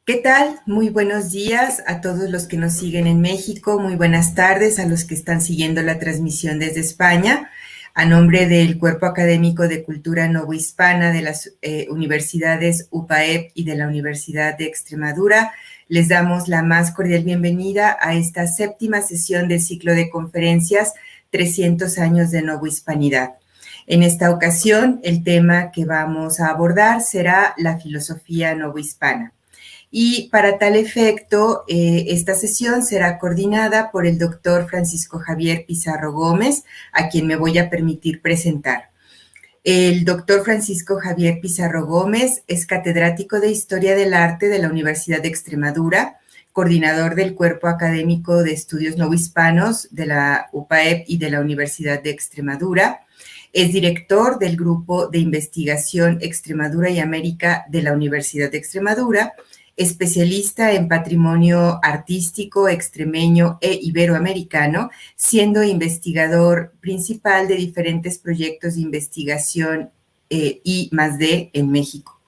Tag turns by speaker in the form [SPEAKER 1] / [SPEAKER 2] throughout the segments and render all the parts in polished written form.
[SPEAKER 1] ¿Qué tal? Muy buenos días a todos los que nos siguen en México, muy buenas tardes a los que están siguiendo la transmisión desde España. A nombre del Cuerpo Académico de Cultura Novohispana de las universidades UPAEP y de la Universidad de Extremadura, les damos la más cordial bienvenida a esta séptima sesión del ciclo de conferencias 300 años de Novohispanidad. En esta ocasión, el tema que vamos a abordar será la filosofía novohispana. Y para tal efecto, esta sesión será coordinada por el doctor Francisco Javier Pizarro Gómez, a quien me voy a permitir presentar. El doctor Francisco Javier Pizarro Gómez es catedrático de Historia del Arte de la Universidad de Extremadura, coordinador del Cuerpo Académico de Estudios Novohispanos de la UPAEP y de la Universidad de Extremadura. Es director del Grupo de Investigación Extremadura y América de la Universidad de Extremadura, especialista en patrimonio artístico extremeño e iberoamericano, siendo investigador principal de diferentes proyectos de investigación I+D en México.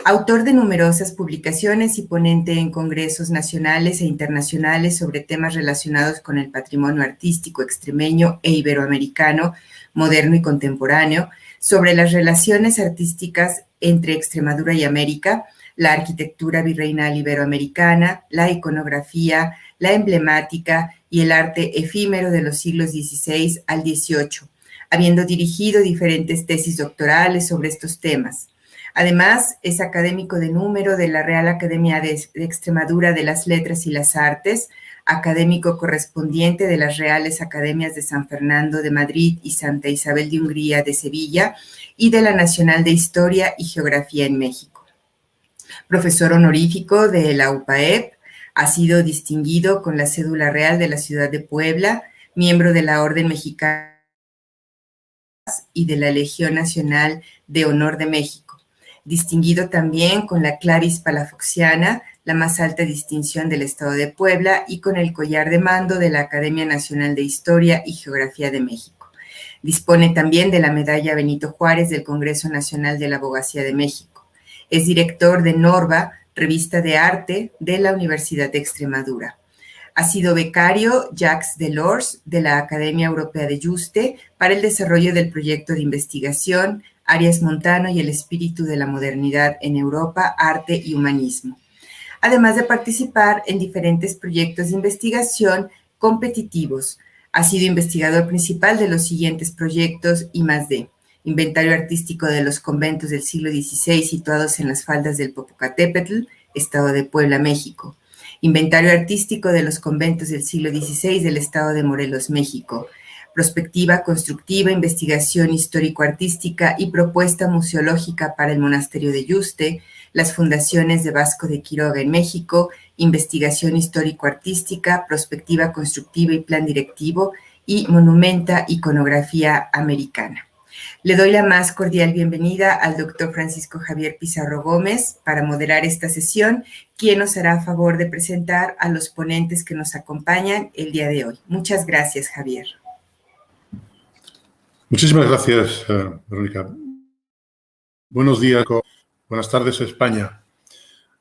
[SPEAKER 1] Autor de numerosas publicaciones y ponente en congresos nacionales e internacionales sobre temas relacionados con el patrimonio artístico extremeño e iberoamericano, moderno y contemporáneo, sobre las relaciones artísticas entre Extremadura y América, la arquitectura virreinal iberoamericana, la iconografía, la emblemática y el arte efímero de los siglos XVI al XVIII, habiendo dirigido diferentes tesis doctorales sobre estos temas. Además, es académico de número de la Real Academia de Extremadura de las Letras y las Artes, académico correspondiente de las Reales Academias de San Fernando de Madrid y Santa Isabel de Hungría de Sevilla y de la Nacional de Historia y Geografía en México. Profesor honorífico de la UPAEP, ha sido distinguido con la cédula real de la ciudad de Puebla, miembro de la Orden Mexicana y de la Legión Nacional de Honor de México, distinguido también con la Claris Palafoxiana, la más alta distinción del Estado de Puebla, y con el collar de mando de la Academia Nacional de Historia y Geografía de México. Dispone también de la medalla Benito Juárez del Congreso Nacional de la Abogacía de México. Es director de Norva, revista de arte de la Universidad de Extremadura. Ha sido becario Jacques Delors de la Academia Europea de Juste para el desarrollo del proyecto de investigación Arias Montano y el espíritu de la modernidad en Europa, arte y humanismo. Además de participar en diferentes proyectos de investigación competitivos, ha sido investigador principal de los siguientes proyectos I+D: Inventario artístico de los conventos del siglo XVI situados en las faldas del Popocatépetl, Estado de Puebla, México. Inventario artístico de los conventos del siglo XVI del Estado de Morelos, México. Prospectiva constructiva, investigación histórico-artística y propuesta museológica para el monasterio de Yuste, las fundaciones de Vasco de Quiroga en México, investigación histórico-artística, prospectiva constructiva y plan directivo, y monumenta iconografía americana. Le doy la más cordial bienvenida al doctor Francisco Javier Pizarro Gómez para moderar esta sesión, quien nos hará favor de presentar a los ponentes que nos acompañan el día de hoy. Muchas gracias, Javier.
[SPEAKER 2] Muchísimas gracias, Verónica. Buenos días, buenas tardes, España.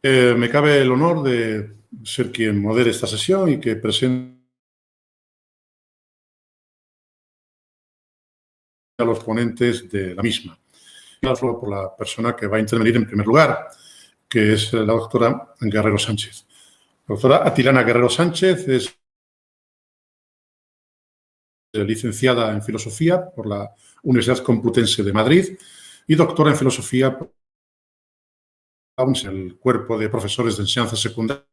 [SPEAKER 2] Me cabe el honor de ser quien modere esta sesión y que presente a los ponentes de la misma. Por la persona que va a intervenir en primer lugar, que es la doctora Guerrero Sánchez. La doctora Atilana Guerrero Sánchez es licenciada en Filosofía por la Universidad Complutense de Madrid y doctora en Filosofía por el Cuerpo de Profesores de Enseñanza Secundaria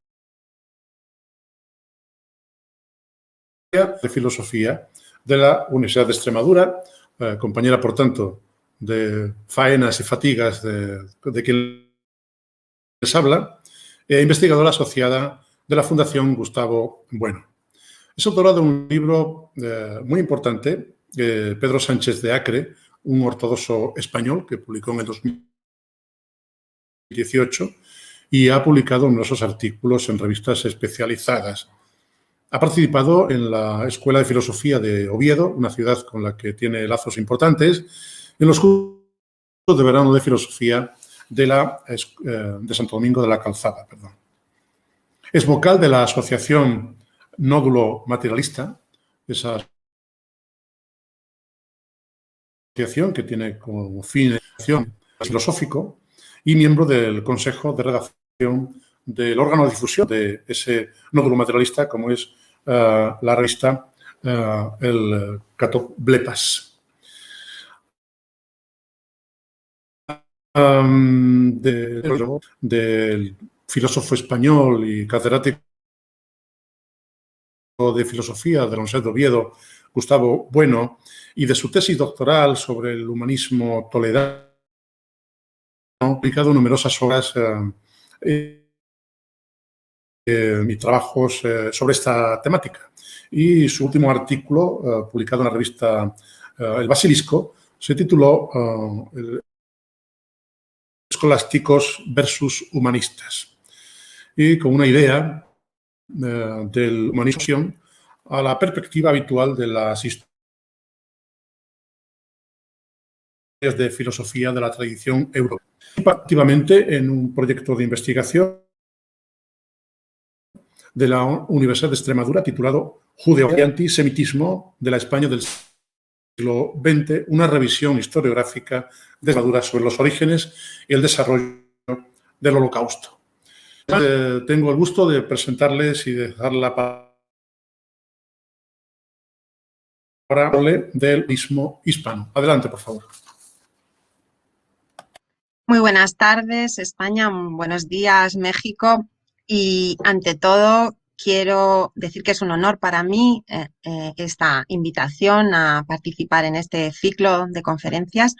[SPEAKER 2] de Filosofía de la Universidad de Extremadura, compañera, por tanto, de faenas y fatigas de quien les habla, investigadora asociada de la Fundación Gustavo Bueno. Es autora de un libro muy importante, Pedro Sánchez de Acre, un ortodoxo español, que publicó en el 2018 y ha publicado numerosos artículos en revistas especializadas. Ha participado en la Escuela de Filosofía de Oviedo, una ciudad con la que tiene lazos importantes, en los cursos de verano de filosofía de Santo Domingo de la Calzada. Es vocal de la asociación Nódulo Materialista, esa asociación que tiene como fin de acción filosófico, y miembro del Consejo de Redacción del órgano de difusión de ese nódulo materialista, como es la revista el Cató Blepas. Del filósofo español y catedrático de filosofía de la Universidad de Oviedo, Gustavo Bueno, y de su tesis doctoral sobre el humanismo toledano, ha publicado numerosas obras y trabajos sobre esta temática. Y su último artículo, publicado en la revista El Basilisco, se tituló Escolásticos versus humanistas. Y con una idea del humanismo a la perspectiva habitual de las historias de filosofía de la tradición europea. Activamente en un proyecto de investigación de la Universidad de Extremadura titulado Judeo y antisemitismo de la España del siglo XX, una revisión historiográfica de Extremadura sobre los orígenes y el desarrollo del Holocausto. Tengo el gusto de presentarles y de dar la palabra del humanismo hispano. Adelante, por favor.
[SPEAKER 3] Muy buenas tardes, España. Buenos días, México. Y ante todo, quiero decir que es un honor para mí esta invitación a participar en este ciclo de conferencias,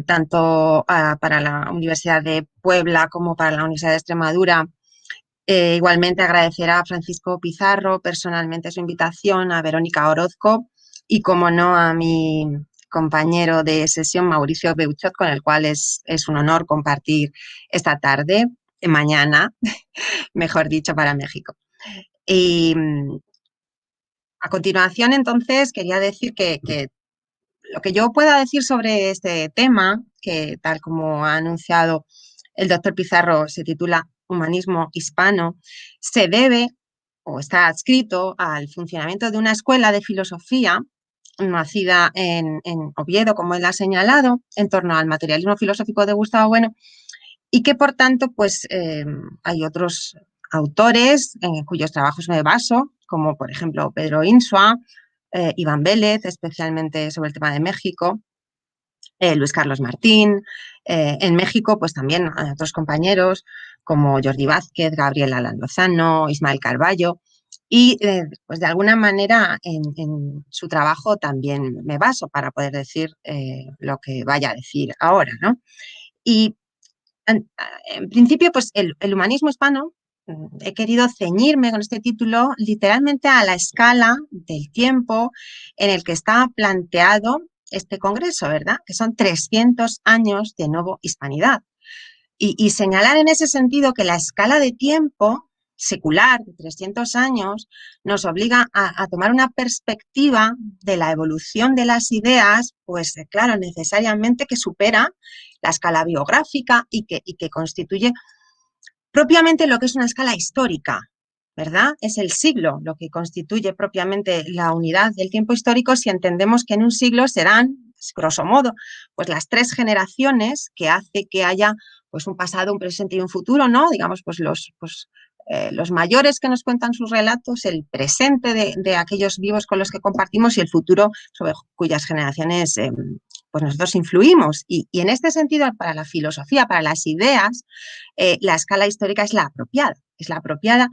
[SPEAKER 3] tanto para la Universidad de Puebla como para la Universidad de Extremadura. Igualmente agradecer a Francisco Pizarro personalmente su invitación, a Verónica Orozco y, como no, a mi compañero de sesión, Mauricio Beuchot, con el cual es un honor compartir esta tarde, mañana, mejor dicho, para México. Y a continuación, entonces, quería decir que lo que yo pueda decir sobre este tema, que tal como ha anunciado el doctor Pizarro, se titula Humanismo Hispano, se debe o está adscrito al funcionamiento de una escuela de filosofía nacida en Oviedo, como él ha señalado, en torno al materialismo filosófico de Gustavo Bueno, y que por tanto pues hay otros autores en cuyos trabajos me baso, como por ejemplo Pedro Insua, Iván Vélez, especialmente sobre el tema de México, Luis Carlos Martín. En México pues también hay otros compañeros como Jordi Vázquez, Gabriel Alan Lozano, Ismael Carballo, y pues de alguna manera en su trabajo también me baso para poder decir lo que vaya a decir ahora, ¿no? Y en principio pues el humanismo hispano, he querido ceñirme con este título literalmente a la escala del tiempo en el que está planteado este congreso, ¿verdad? Que son 300 años de novohispanidad. Y señalar en ese sentido que la escala de tiempo secular de 300 años nos obliga a tomar una perspectiva de la evolución de las ideas, pues claro, necesariamente que supera la escala biográfica y que constituye propiamente lo que es una escala histórica, ¿verdad? Es el siglo lo que constituye propiamente la unidad del tiempo histórico, si entendemos que en un siglo serán, grosso modo, pues las 3 generaciones que hace que haya pues un pasado, un presente y un futuro, ¿no? Digamos, pues los mayores que nos cuentan sus relatos, el presente de aquellos vivos con los que compartimos y el futuro sobre cuyas generaciones pues nosotros influimos. Y en este sentido, para la filosofía, para las ideas, la escala histórica es la apropiada.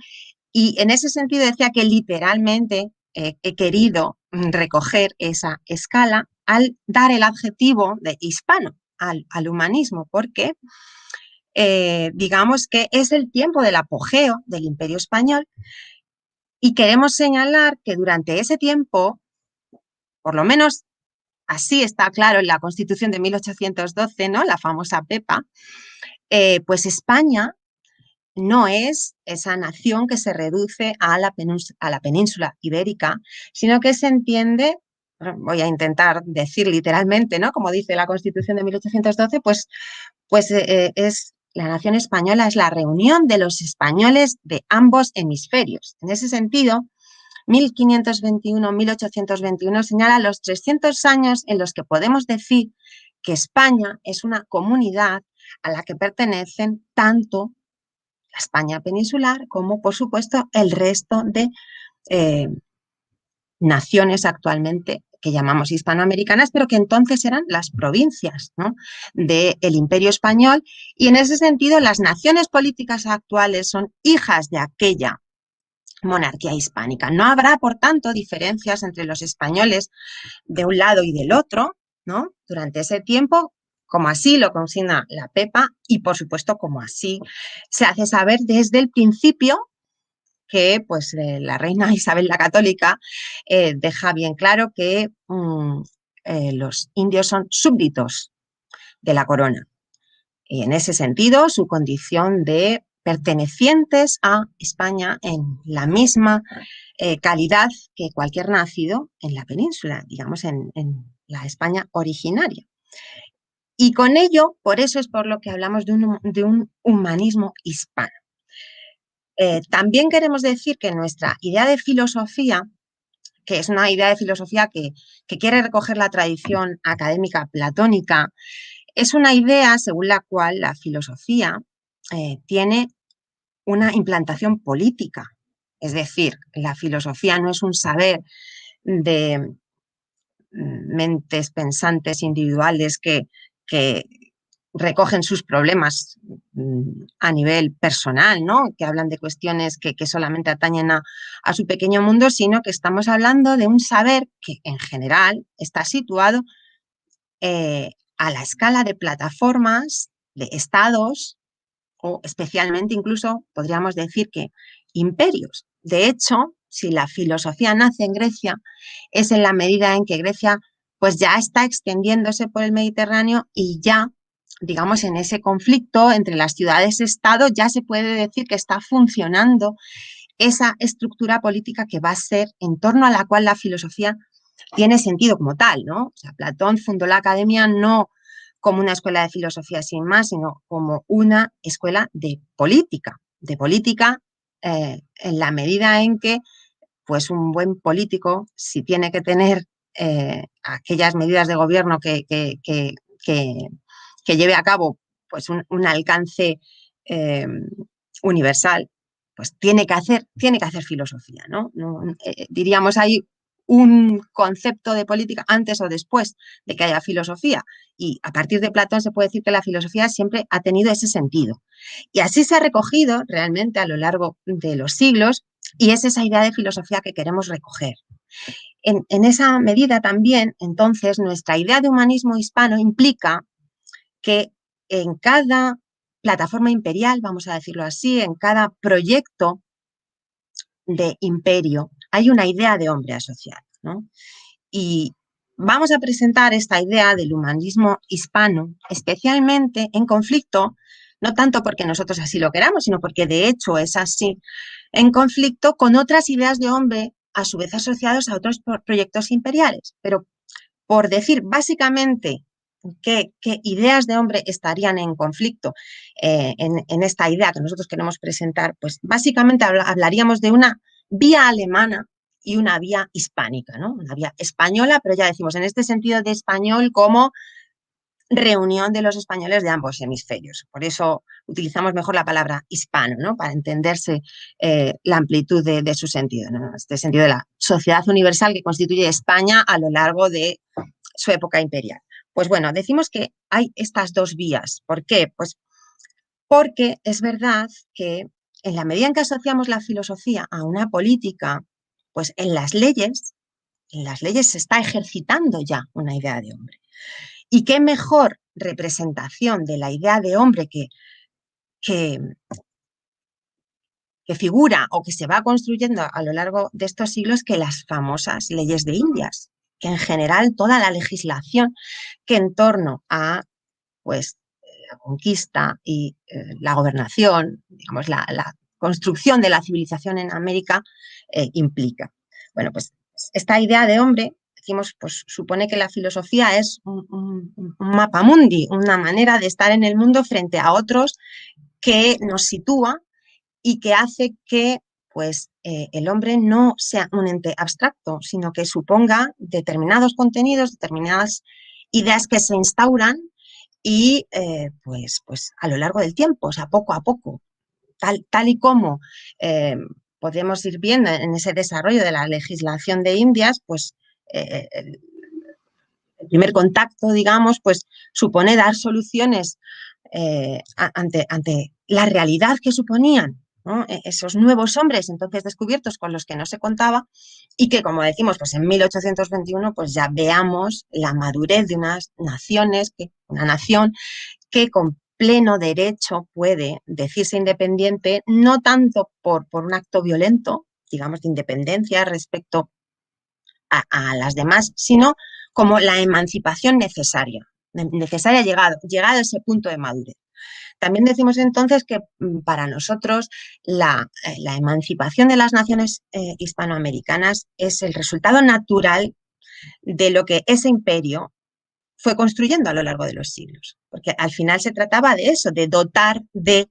[SPEAKER 3] Y en ese sentido decía que literalmente he querido recoger esa escala al dar el adjetivo de hispano al humanismo, porque digamos que es el tiempo del apogeo del Imperio Español y queremos señalar que durante ese tiempo, por lo menos así está claro en la Constitución de 1812, ¿no? La famosa PEPA, pues España no es esa nación que se reduce a la península ibérica, sino que se entiende, voy a intentar decir literalmente, ¿no? Como dice la Constitución de 1812, pues es la nación española es la reunión de los españoles de ambos hemisferios. En ese sentido, 1521-1821 señala los 300 años en los que podemos decir que España es una comunidad a la que pertenecen tanto la España peninsular como, por supuesto, el resto de naciones actualmente que llamamos hispanoamericanas, pero que entonces eran las provincias, ¿no?, del Imperio Español, y en ese sentido las naciones políticas actuales son hijas de aquella monarquía hispánica. No habrá, por tanto, diferencias entre los españoles de un lado y del otro, ¿no?, durante ese tiempo, como así lo consigna la Pepa y, por supuesto, como así se hace saber desde el principio, que pues la reina Isabel la Católica deja bien claro que los indios son súbditos de la corona. Y en ese sentido, su condición de pertenecientes a España en la misma calidad que cualquier nacido en la península, digamos, en la España originaria. Y con ello, por eso es por lo que hablamos de un humanismo hispano. También queremos decir que nuestra idea de filosofía, que es una idea de filosofía que quiere recoger la tradición académica platónica, es una idea según la cual la filosofía tiene una implantación política. Es decir, la filosofía no es un saber de mentes pensantes individuales que recogen sus problemas a nivel personal, ¿no?, que hablan de cuestiones que solamente atañen a su pequeño mundo, sino que estamos hablando de un saber que en general está situado a la escala de plataformas, de estados o especialmente incluso podríamos decir que imperios. De hecho, si la filosofía nace en Grecia, es en la medida en que Grecia pues ya está extendiéndose por el Mediterráneo y ya, digamos, en ese conflicto entre las ciudades-estado ya se puede decir que está funcionando esa estructura política que va a ser en torno a la cual la filosofía tiene sentido como tal, ¿no? O sea, Platón fundó la academia no como una escuela de filosofía sin más, sino como una escuela de política en la medida en que pues un buen político, si tiene que tener aquellas medidas de gobierno que lleve a cabo pues un alcance universal, pues tiene que hacer filosofía, ¿no? Diríamos hay un concepto de política antes o después de que haya filosofía, y a partir de Platón se puede decir que la filosofía siempre ha tenido ese sentido. Y así se ha recogido realmente a lo largo de los siglos, y es esa idea de filosofía que queremos recoger. En esa medida también, entonces, nuestra idea de humanismo hispano implica que en cada plataforma imperial, vamos a decirlo así, en cada proyecto de imperio, hay una idea de hombre asociada, ¿no? Y vamos a presentar esta idea del humanismo hispano, especialmente en conflicto, no tanto porque nosotros así lo queramos, sino porque de hecho es así, en conflicto con otras ideas de hombre, a su vez asociados a otros proyectos imperiales. Pero por decir básicamente qué ideas de hombre estarían en conflicto en esta idea que nosotros queremos presentar, pues básicamente hablaríamos de una vía alemana y una vía hispánica, ¿no? Una vía española, pero ya decimos en este sentido de español como reunión de los españoles de ambos hemisferios. Por eso utilizamos mejor la palabra hispano, ¿no?, para entenderse la amplitud de su sentido, ¿no?, este sentido de la sociedad universal que constituye España a lo largo de su época imperial. Pues bueno, decimos que hay estas dos vías. ¿Por qué? Pues porque es verdad que en la medida en que asociamos la filosofía a una política, pues en las leyes se está ejercitando ya una idea de hombre. Y qué mejor representación de la idea de hombre que figura o que se va construyendo a lo largo de estos siglos que las famosas leyes de Indias, que en general toda la legislación que en torno a pues, la conquista y la gobernación, digamos, la construcción de la civilización en América implica. Bueno, pues esta idea de hombre decimos, pues supone que la filosofía es un mapa mundi, una manera de estar en el mundo frente a otros que nos sitúa y que hace que pues, el hombre no sea un ente abstracto, sino que suponga determinados contenidos, determinadas ideas que se instauran y pues a lo largo del tiempo, o sea, poco a poco, tal y como podemos ir viendo en ese desarrollo de la legislación de Indias, pues el primer contacto, digamos, pues supone dar soluciones ante la realidad que suponían, ¿no? Esos nuevos hombres entonces descubiertos con los que no se contaba y que, como decimos, pues en 1821 pues ya veamos la madurez de unas naciones, una nación que con pleno derecho puede decirse independiente, no tanto por un acto violento, digamos, de independencia respecto a las demás, sino como la emancipación necesaria llegado a ese punto de madurez. También decimos entonces que para nosotros la emancipación de las naciones hispanoamericanas es el resultado natural de lo que ese imperio fue construyendo a lo largo de los siglos, porque al final se trataba de eso, de dotar de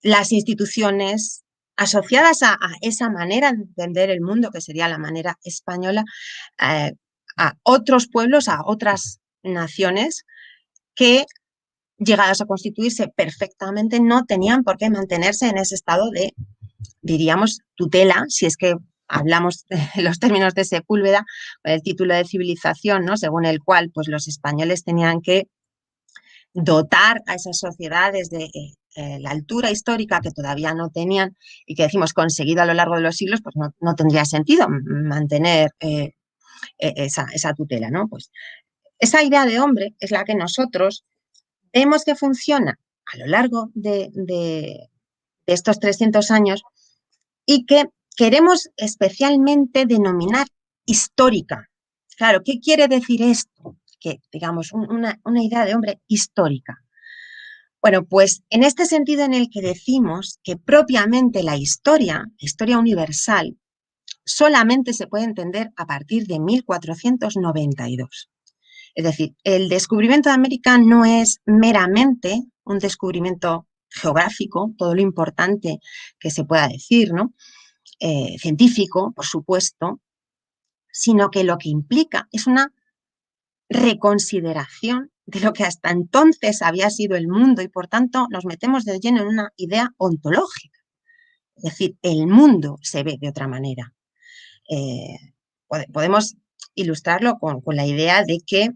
[SPEAKER 3] las instituciones asociadas a esa manera de entender el mundo, que sería la manera española, a otros pueblos, a otras naciones que, llegados a constituirse perfectamente, no tenían por qué mantenerse en ese estado de, diríamos, tutela, si es que hablamos de los términos de Sepúlveda, el título de civilización, ¿no? Según el cual pues, los españoles tenían que dotar a esas sociedades de la altura histórica que todavía no tenían y que decimos conseguido a lo largo de los siglos, pues no tendría sentido mantener esa tutela, ¿no? Pues esa idea de hombre es la que nosotros vemos que funciona a lo largo de estos 300 años y que queremos especialmente denominar histórica. Claro, ¿qué quiere decir esto? Que, digamos, una idea de hombre histórica. Bueno, pues en este sentido en el que decimos que propiamente la historia universal, solamente se puede entender a partir de 1492. Es decir, el descubrimiento de América no es meramente un descubrimiento geográfico, todo lo importante que se pueda decir, ¿no? Científico, por supuesto, sino que lo que implica es una reconsideración de lo que hasta entonces había sido el mundo y, por tanto, nos metemos de lleno en una idea ontológica. Es decir, el mundo se ve de otra manera. Podemos ilustrarlo con la idea de que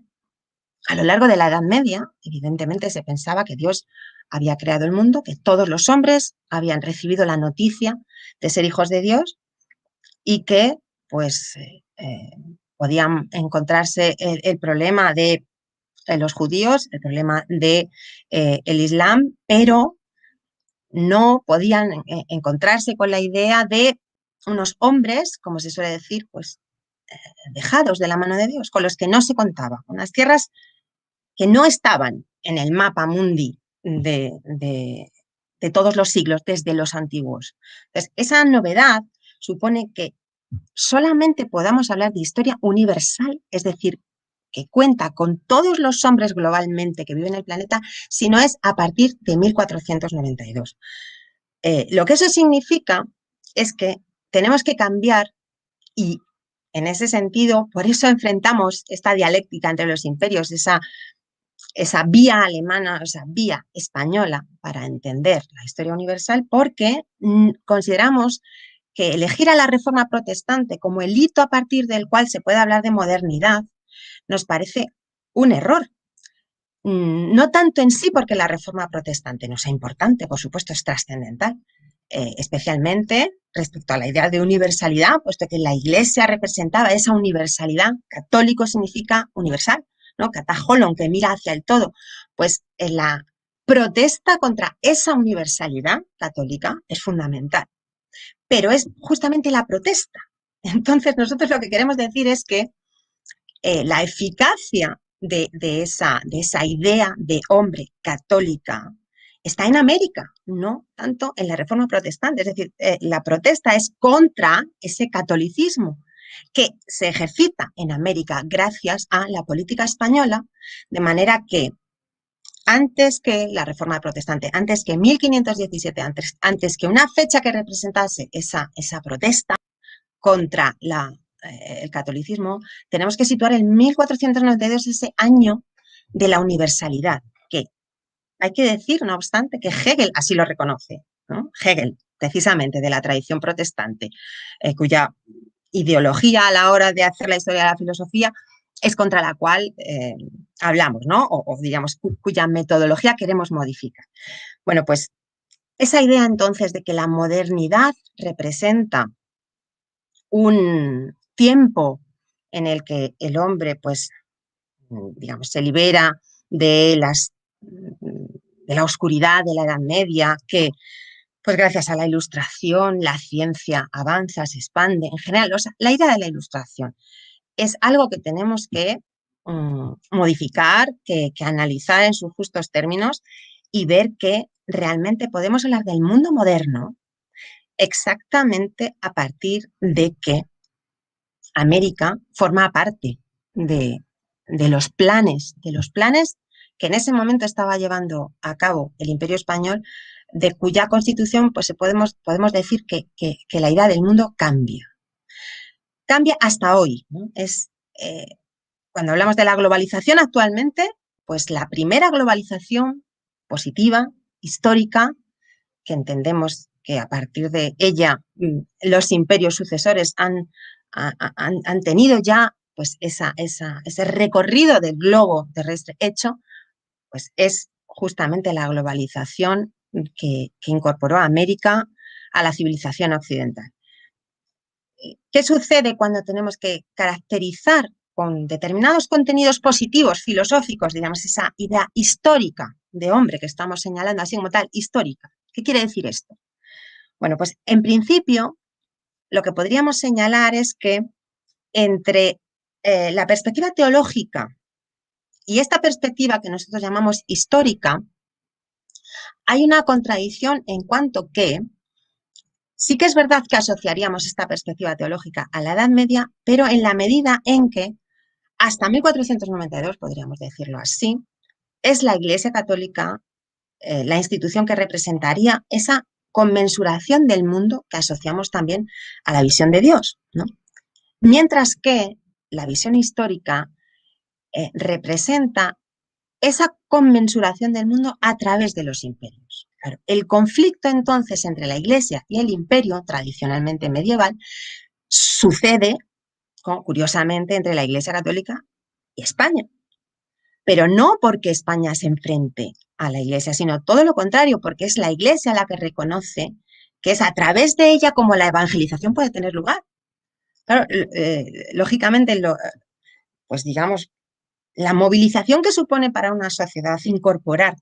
[SPEAKER 3] a lo largo de la Edad Media, evidentemente se pensaba que Dios había creado el mundo, que todos los hombres habían recibido la noticia de ser hijos de Dios y que pues podían encontrarse el problema de los judíos, el problema de el Islam, pero no podían encontrarse con la idea de unos hombres, como se suele decir, pues dejados de la mano de Dios, con los que no se contaba, unas tierras que no estaban en el mapa mundi de todos los siglos, desde los antiguos. Entonces, esa novedad supone que solamente podamos hablar de historia universal, es decir, que cuenta con todos los hombres globalmente que viven en el planeta, si no es a partir de 1492. Lo que eso significa es que tenemos que cambiar y, en ese sentido, por eso enfrentamos esta dialéctica entre los imperios, esa vía alemana, esa vía española para entender la historia universal, porque consideramos que elegir a la Reforma Protestante como el hito a partir del cual se puede hablar de modernidad nos parece un error. No tanto en sí porque la Reforma Protestante no sea importante, por supuesto es trascendental, especialmente respecto a la idea de universalidad, puesto que la Iglesia representaba esa universalidad. Católico significa universal, ¿no? Cataholon, que mira hacia el todo. Pues la protesta contra esa universalidad católica es fundamental, pero es justamente la protesta. Entonces nosotros lo que queremos decir es que la eficacia de esa idea de hombre católica está en América, no tanto en la Reforma Protestante. Es decir, la protesta es contra ese catolicismo que se ejercita en América gracias a la política española, de manera que antes que la Reforma Protestante, antes que 1517, antes que una fecha que representase esa protesta contra el catolicismo, tenemos que situar el 1492, ese año de la universalidad, que hay que decir, no obstante, que Hegel así lo reconoce, ¿no? Hegel, precisamente de la tradición protestante, cuya ideología a la hora de hacer la historia de la filosofía es contra la cual hablamos, ¿no? O digamos, cuya metodología queremos modificar. Bueno, pues esa idea entonces de que la modernidad representa un tiempo en el que el hombre, pues, digamos, se libera de la oscuridad de la Edad Media, que pues gracias a la Ilustración la ciencia avanza, se expande. En general, o sea, la idea de la Ilustración es algo que tenemos que modificar, que analizar en sus justos términos y ver que realmente podemos hablar del mundo moderno exactamente a partir de que América forma parte de los planes que en ese momento estaba llevando a cabo el Imperio Español, de cuya constitución pues podemos decir que la idea del mundo cambia. Cambia hasta hoy, ¿no? Cuando hablamos de la globalización actualmente, pues la primera globalización positiva, histórica, que entendemos que a partir de ella los imperios sucesores han tenido ya pues ese recorrido del globo terrestre hecho, pues es justamente la globalización que incorporó a América a la civilización occidental. ¿Qué sucede cuando tenemos que caracterizar con determinados contenidos positivos, filosóficos, digamos, esa idea histórica de hombre que estamos señalando así como tal, histórica? ¿Qué quiere decir esto? Bueno, pues en principio lo que podríamos señalar es que entre la perspectiva teológica y esta perspectiva que nosotros llamamos histórica, hay una contradicción en cuanto que sí que es verdad que asociaríamos esta perspectiva teológica a la Edad Media, pero en la medida en que hasta 1492, podríamos decirlo así, es la Iglesia Católica la institución que representaría esa conmensuración del mundo que asociamos también a la visión de Dios, ¿no? Mientras que la visión histórica representa esa conmensuración del mundo a través de los imperios. Claro, el conflicto entonces entre la Iglesia y el imperio, tradicionalmente medieval, sucede, curiosamente, entre la Iglesia Católica y España. Pero no porque España se enfrente a la Iglesia, sino todo lo contrario, porque es la Iglesia la que reconoce que es a través de ella como la evangelización puede tener lugar. Claro, lógicamente, pues digamos, la movilización que supone para una sociedad incorporar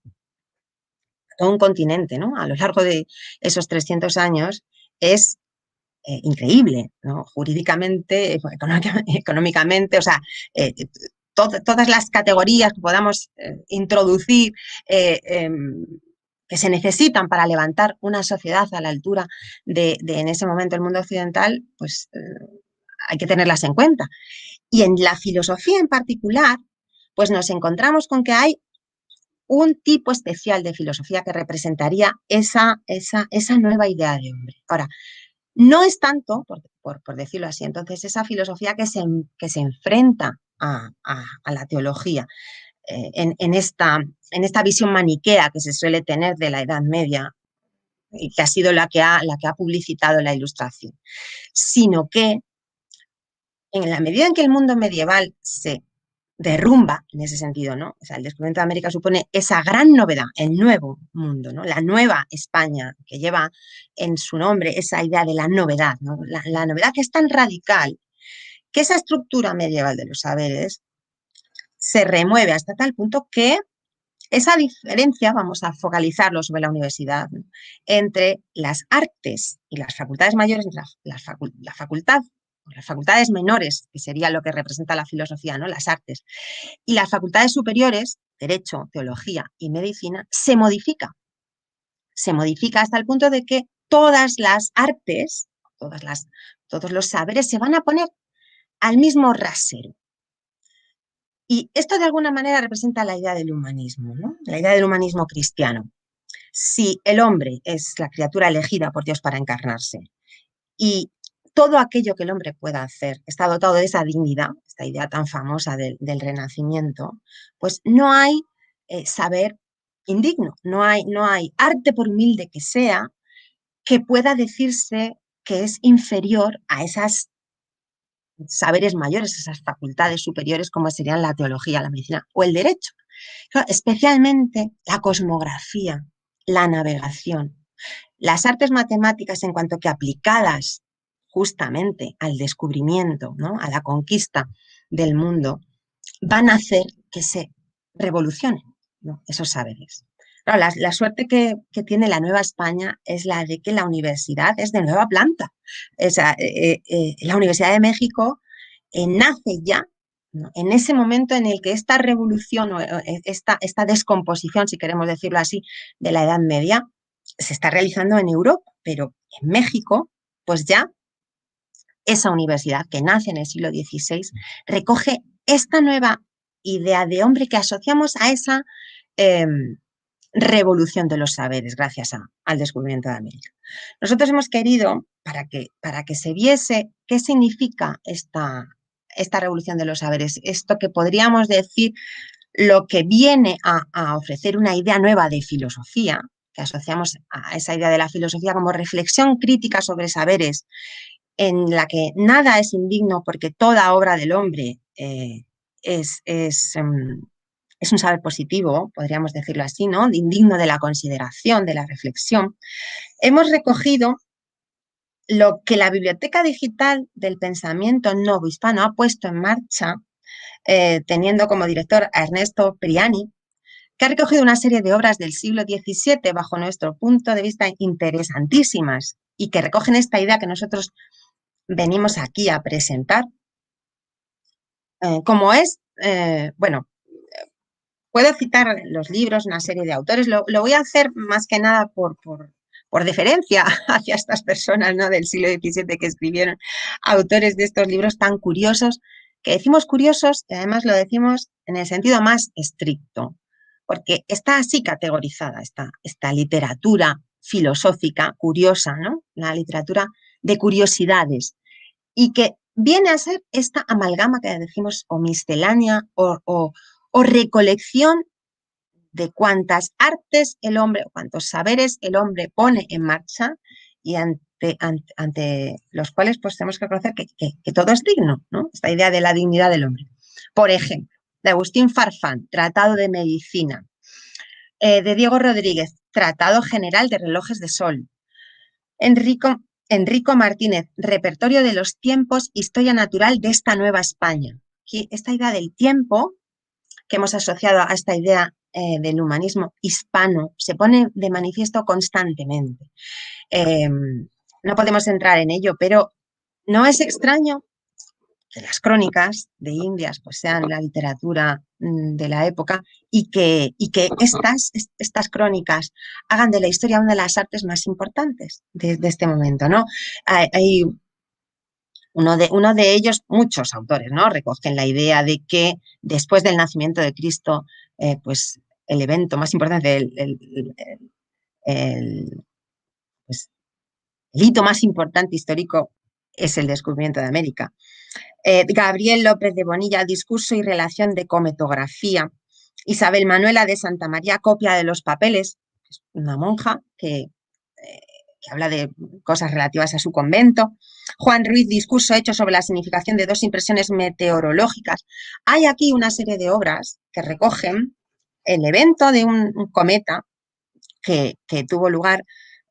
[SPEAKER 3] todo un continente, ¿no?, a lo largo de esos 300 años es increíble, ¿no? Jurídicamente, económicamente, o sea, todas las categorías que podamos introducir que se necesitan para levantar una sociedad a la altura de en ese momento el mundo occidental, pues hay que tenerlas en cuenta. Y en la filosofía en particular, pues nos encontramos con que hay un tipo especial de filosofía que representaría esa nueva idea de hombre. Ahora, no es tanto, por decirlo así, entonces esa filosofía que se enfrenta a la teología en esta visión maniquea que se suele tener de la Edad Media y que ha sido la que ha publicitado la Ilustración, sino que en la medida en que el mundo medieval se derrumba en ese sentido, ¿no? O sea, el descubrimiento de América supone esa gran novedad, el nuevo mundo, ¿no?, la nueva España, que lleva en su nombre esa idea de la novedad, ¿no?, la novedad que es tan radical que esa estructura medieval de los saberes se remueve hasta tal punto que esa diferencia, vamos a focalizarlo sobre la universidad, ¿no?, entre las artes y las facultades mayores, las facultades menores, que sería lo que representa la filosofía, ¿no?, las artes, y las facultades superiores, derecho, teología y medicina, se modifica. Se modifica hasta el punto de que todas las artes, todos los saberes se van a poner al mismo rasero. Y esto de alguna manera representa la idea del humanismo, ¿no? La idea del humanismo cristiano. Si el hombre es la criatura elegida por Dios para encarnarse y todo aquello que el hombre pueda hacer está dotado de esa dignidad, esta idea tan famosa del renacimiento, pues no hay saber indigno, no hay arte, por humilde que sea, que pueda decirse que es inferior a esas saberes mayores, esas facultades superiores como serían la teología, la medicina o el derecho. Claro, especialmente la cosmografía, la navegación, las artes matemáticas en cuanto que aplicadas justamente al descubrimiento, ¿no?, a la conquista del mundo, van a hacer que se revolucionen, ¿no?, esos saberes. Claro, la suerte que tiene la Nueva España es la de que la universidad es de nueva planta. O sea, la Universidad de México nace ya, ¿no?, en ese momento en el que esta revolución o esta descomposición, si queremos decirlo así, de la Edad Media se está realizando en Europa, pero en México, pues ya esa universidad que nace en el siglo XVI recoge esta nueva idea de hombre que asociamos a esa revolución de los saberes gracias al descubrimiento de América. Nosotros hemos querido, para que se viese qué significa esta revolución de los saberes, esto que podríamos decir lo que viene a ofrecer una idea nueva de filosofía, que asociamos a esa idea de la filosofía como reflexión crítica sobre saberes, en la que nada es indigno porque toda obra del hombre es un saber positivo, podríamos decirlo así, ¿no?, indigno de la consideración, de la reflexión. Hemos recogido lo que la Biblioteca Digital del Pensamiento Novohispano ha puesto en marcha, teniendo como director a Ernesto Priani, que ha recogido una serie de obras del siglo XVII bajo nuestro punto de vista interesantísimas y que recogen esta idea que nosotros venimos aquí a presentar, como es, bueno, puedo citar los libros, una serie de autores, lo voy a hacer más que nada por deferencia hacia estas personas, ¿no?, del siglo XVII que escribieron, autores de estos libros tan curiosos, que decimos curiosos y además lo decimos en el sentido más estricto, porque está así categorizada esta literatura filosófica curiosa, ¿no?, la literatura de curiosidades, y que viene a ser esta amalgama que decimos o miscelánea o recolección de cuántas artes el hombre o cuántos saberes el hombre pone en marcha y ante los cuales pues tenemos que reconocer que todo es digno, ¿no?, esta idea de la dignidad del hombre. Por ejemplo, de Agustín Farfán, Tratado de Medicina, de Diego Rodríguez, Tratado General de Relojes de Sol, Enrico Martínez, Repertorio de los tiempos, Historia natural de esta Nueva España. Aquí, esta idea del tiempo que hemos asociado a esta idea del humanismo hispano se pone de manifiesto constantemente. No podemos entrar en ello, pero no es extraño que las crónicas de Indias pues sean la literatura de la época y que estas crónicas hagan de la historia una de las artes más importantes de este momento, ¿no? Hay uno de ellos, muchos autores, ¿no?, recogen la idea de que después del nacimiento de Cristo, pues el evento más importante, el hito más importante histórico es el descubrimiento de América. Gabriel López de Bonilla, Discurso y relación de cometografía. Isabel Manuela de Santa María, Copia de los papeles, una monja que habla de cosas relativas a su convento. Juan Ruiz, Discurso hecho sobre la significación de dos impresiones meteorológicas. Hay aquí una serie de obras que recogen el evento de un cometa que tuvo lugar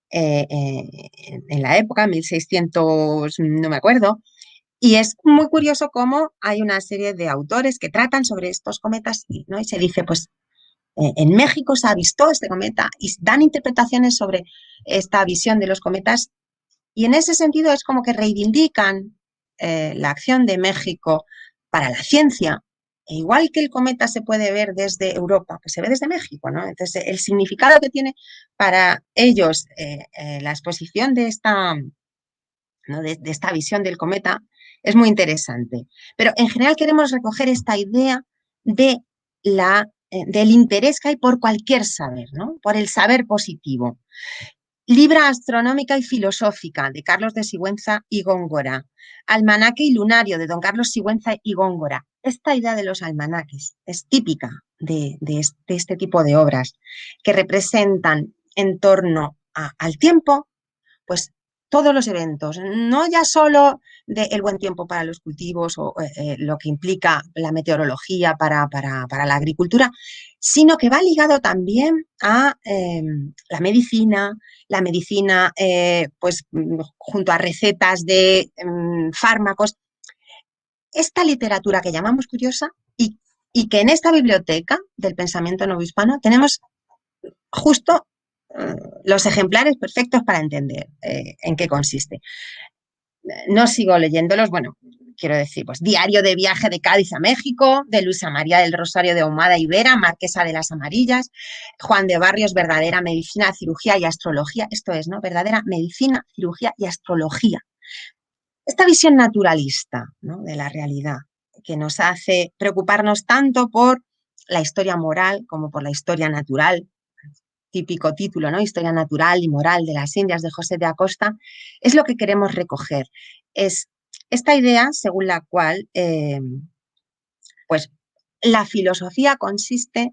[SPEAKER 3] en la época, 1600, no me acuerdo, y es muy curioso cómo hay una serie de autores que tratan sobre estos cometas, ¿no?, y se dice, pues, en México se avistó este cometa y dan interpretaciones sobre esta visión de los cometas y en ese sentido es como que reivindican la acción de México para la ciencia, e igual que el cometa se puede ver desde Europa, pues se ve desde México, ¿no? Entonces el significado que tiene para ellos la exposición de esta, ¿no?, de esta visión del cometa Es muy interesante. Pero en general queremos recoger esta idea de del interés que hay por cualquier saber, ¿no? Por el saber positivo. Libra astronómica y filosófica de Carlos de Sigüenza y Góngora. Almanaque y lunario de don Carlos Sigüenza y Góngora. Esta idea de los almanaques es típica de este tipo de obras que representan en torno al tiempo, pues todos los eventos, no ya solo del buen tiempo para los cultivos o lo que implica la meteorología para la agricultura, sino que va ligado también a la medicina, pues junto a recetas de fármacos. Esta literatura que llamamos curiosa y que en esta biblioteca del pensamiento novohispano tenemos justo los ejemplares perfectos para entender en qué consiste. No sigo leyéndolos, bueno, quiero decir, pues Diario de viaje de Cádiz a México, de Luisa María del Rosario de Ahumada y Vera, Marquesa de las Amarillas, Juan de Barrios, Verdadera Medicina, Cirugía y Astrología, esto es, ¿no? Verdadera Medicina, Cirugía y Astrología. Esta visión naturalista, ¿no?, de la realidad, que nos hace preocuparnos tanto por la historia moral como por la historia natural, típico título, ¿no? Historia natural y moral de las Indias de José de Acosta, es lo que queremos recoger. Es esta idea según la cual pues la filosofía consiste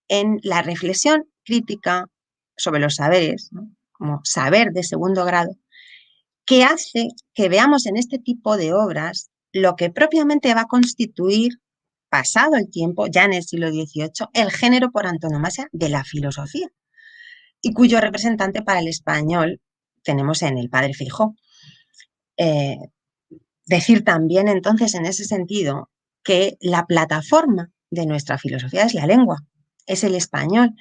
[SPEAKER 3] en la reflexión crítica sobre los saberes, ¿no?, como saber de segundo grado, que hace que veamos en este tipo de obras lo que propiamente va a constituir, pasado el tiempo, ya en el siglo XVIII, el género por antonomasia de la filosofía, y cuyo representante para el español tenemos en el padre Feijoo. Decir también, entonces, en ese sentido, que la plataforma de nuestra filosofía es la lengua, es el español,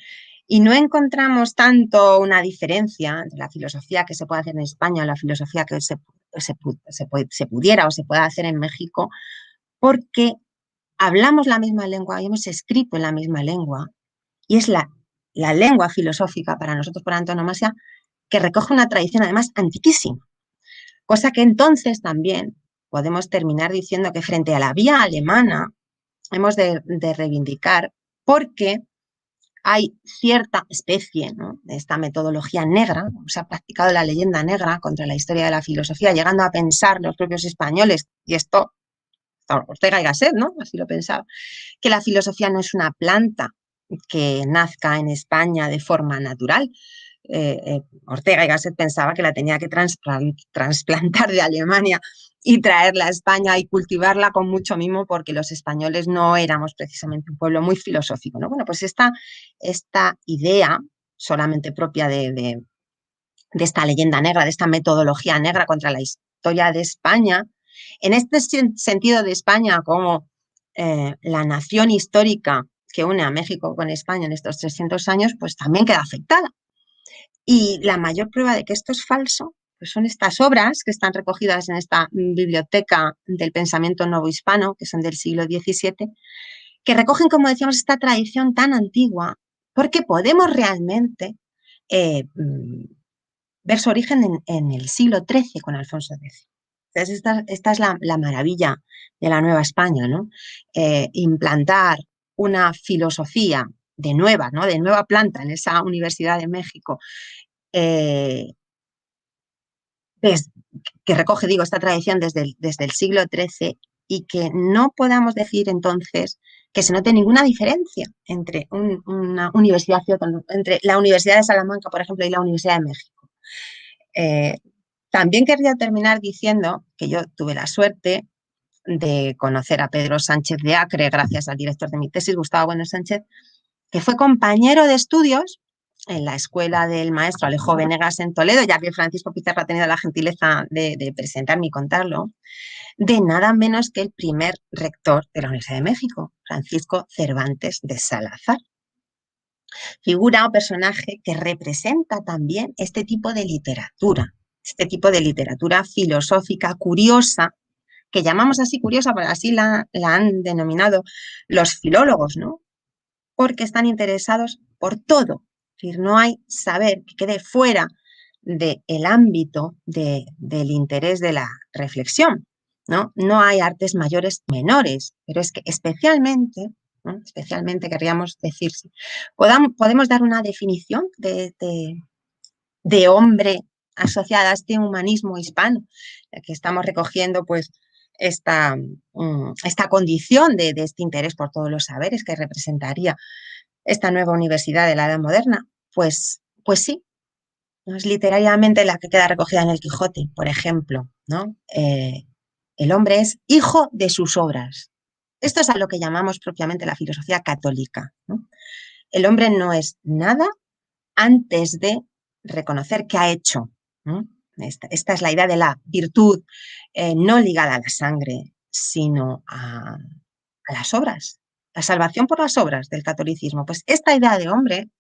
[SPEAKER 3] y no encontramos tanto una diferencia entre la filosofía que se puede hacer en España o la filosofía que se pudiera o se pueda hacer en México, porque hablamos la misma lengua y hemos escrito en la misma lengua, y es la lengua filosófica para nosotros por antonomasia, que recoge una tradición además antiquísima, cosa que entonces también podemos terminar diciendo que frente a la vía alemana hemos de reivindicar, porque hay cierta especie, ¿no?, de esta metodología negra, se ha practicado la leyenda negra contra la historia de la filosofía, llegando a pensar los propios españoles, y esto Ortega y Gasset, ¿no?, así lo pensaba, que la filosofía no es una planta que nazca en España de forma natural. Ortega y Gasset pensaba que la tenía que trasplantar de Alemania y traerla a España y cultivarla con mucho mimo, porque los españoles no éramos precisamente un pueblo muy filosófico, ¿no? Bueno, pues esta idea solamente propia de esta leyenda negra, de esta metodología negra contra la historia de España, en este sentido de España como la nación histórica que une a México con España en estos 300 años, pues también queda afectada. Y la mayor prueba de que esto es falso, pues son estas obras que están recogidas en esta biblioteca del pensamiento novohispano, que son del siglo XVII, que recogen, como decíamos, esta tradición tan antigua, porque podemos realmente ver su origen en el siglo XIII con Alfonso X. Entonces, esta es la maravilla de la Nueva España, ¿no? Implantar una filosofía de nueva, ¿no?, de nueva planta en esa Universidad de México, que recoge, digo, esta tradición desde el siglo XIII, y que no podamos decir entonces que se note ninguna diferencia entre una universidad y otra, entre la Universidad de Salamanca, por ejemplo, y la Universidad de México. También querría terminar diciendo que yo tuve la suerte de conocer a Pedro Sánchez de Acre gracias al director de mi tesis, Gustavo Bueno Sánchez, que fue compañero de estudios en la escuela del maestro Alejo Venegas en Toledo, ya que Francisco Pizarro ha tenido la gentileza de presentarme y contarlo, de nada menos que el primer rector de la Universidad de México, Francisco Cervantes de Salazar. Figura o personaje que representa también este tipo de literatura filosófica curiosa, que llamamos así curiosa, porque así la han denominado los filólogos, ¿no?, porque están interesados por todo. Es decir, no hay saber que quede fuera del ámbito del interés de la reflexión. ¿no? No hay artes mayores y menores, pero es que especialmente, ¿no? Especialmente querríamos decir, podemos dar una definición de hombre asociada a este humanismo hispano, que estamos recogiendo pues esta condición de este interés por todos los saberes que representaría esta nueva universidad de la Edad Moderna. Pues sí, ¿no? Es literariamente la que queda recogida en el Quijote, por ejemplo, ¿no? El hombre es hijo de sus obras. Esto es a lo que llamamos propiamente la filosofía católica, ¿no? El hombre no es nada antes de reconocer que ha hecho, ¿no? Esta es la idea de la virtud, no ligada a la sangre, sino a las obras, la salvación por las obras del catolicismo. Pues esta idea de hombre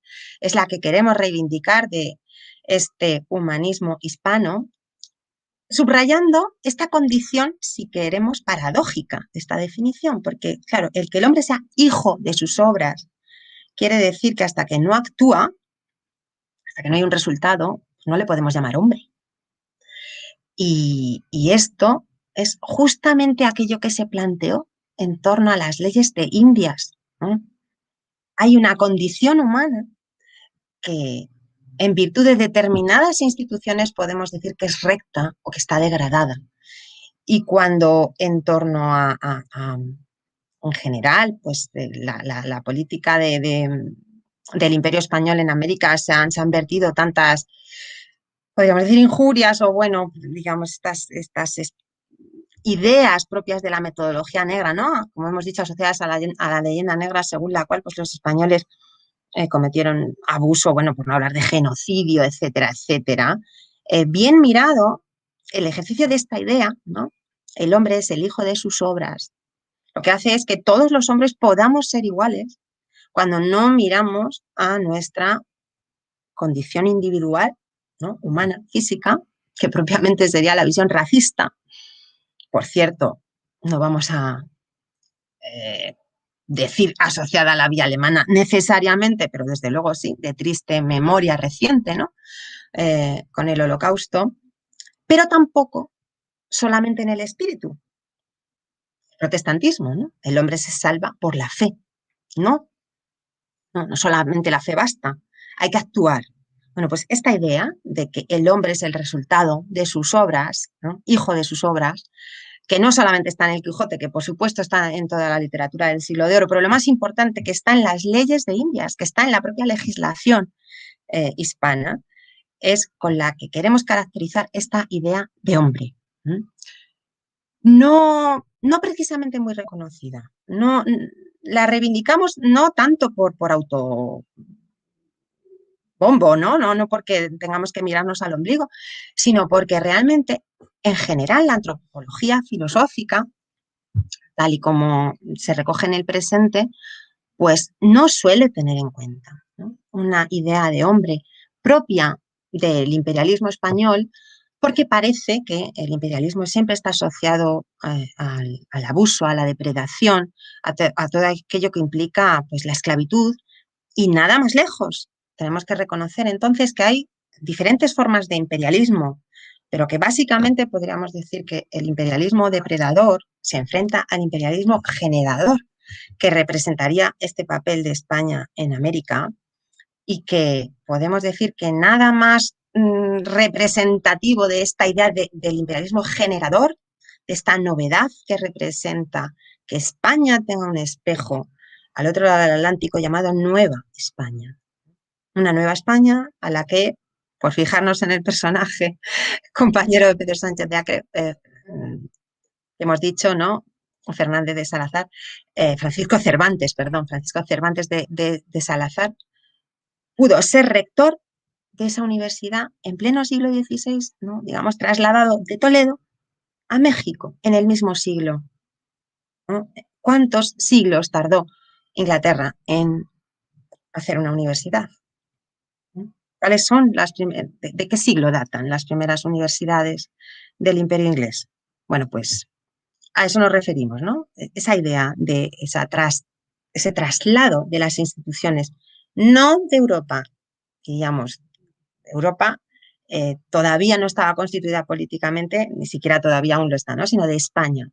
[SPEAKER 3] es la que queremos reivindicar de este humanismo hispano, subrayando esta condición, si queremos, paradójica de esta definición, porque, claro, el que el hombre sea hijo de sus obras quiere decir que hasta que no actúa, hasta que no hay un resultado, no le podemos llamar hombre. Y esto es justamente aquello que se planteó en torno a las leyes de Indias, ¿no? Hay una condición humana que, en virtud de determinadas instituciones, podemos decir que es recta o que está degradada. Y cuando en torno en general, pues la política del Imperio Español en América se han vertido tantas, podríamos decir, injurias o, bueno, digamos, estas ideas propias de la metodología negra, ¿no? Como hemos dicho, asociadas a la leyenda negra, según la cual pues, los españoles cometieron abuso, bueno, por no hablar de genocidio, etcétera, etcétera. Bien mirado, el ejercicio de esta idea, ¿no? El hombre es el hijo de sus obras. Lo que hace es que todos los hombres podamos ser iguales cuando no miramos a nuestra condición individual, ¿no? Humana, física, que propiamente sería la visión racista. Por cierto, no vamos a decir asociada a la vía alemana necesariamente, pero desde luego sí, de triste memoria reciente, ¿no? Con el Holocausto, pero tampoco solamente en el espíritu. El protestantismo, ¿no? El hombre se salva por la fe, ¿no? No solamente la fe basta, hay que actuar. Bueno, pues esta idea de que el hombre es el resultado de sus obras, ¿no? Hijo de sus obras, que no solamente está en el Quijote, que por supuesto está en toda la literatura del Siglo de Oro, pero lo más importante, que está en las leyes de Indias, que está en la propia legislación hispana, es con la que queremos caracterizar esta idea de hombre. No precisamente muy reconocida. No, la reivindicamos no tanto por auto bombo, no porque tengamos que mirarnos al ombligo, sino porque realmente, en general, la antropología filosófica, tal y como se recoge en el presente, pues no suele tener en cuenta, ¿no? Una idea de hombre propia del imperialismo español, porque parece que el imperialismo siempre está asociado al abuso, a la depredación, a todo aquello que implica pues, la esclavitud, y nada más lejos. Tenemos que reconocer entonces que hay diferentes formas de imperialismo, pero que básicamente podríamos decir que el imperialismo depredador se enfrenta al imperialismo generador, que representaría este papel de España en América, y que podemos decir que nada más representativo de esta idea del imperialismo generador, de esta novedad que representa que España tenga un espejo al otro lado del Atlántico llamado Nueva España. Una Nueva España a la que, por fijarnos en el personaje compañero de Pedro Sánchez de Acre, hemos dicho, ¿no? Fernández de Salazar, Francisco Cervantes de Salazar, pudo ser rector de esa universidad en pleno siglo XVI, ¿no? Digamos, trasladado de Toledo a México en el mismo siglo, ¿no? ¿Cuántos siglos tardó Inglaterra en hacer una universidad? ¿Cuáles son de qué siglo datan las primeras universidades del Imperio inglés? Bueno, pues a eso nos referimos, ¿no? Esa idea de ese traslado de las instituciones, no de Europa, digamos, Europa todavía no estaba constituida políticamente, ni siquiera todavía aún lo está, ¿no? Sino de España,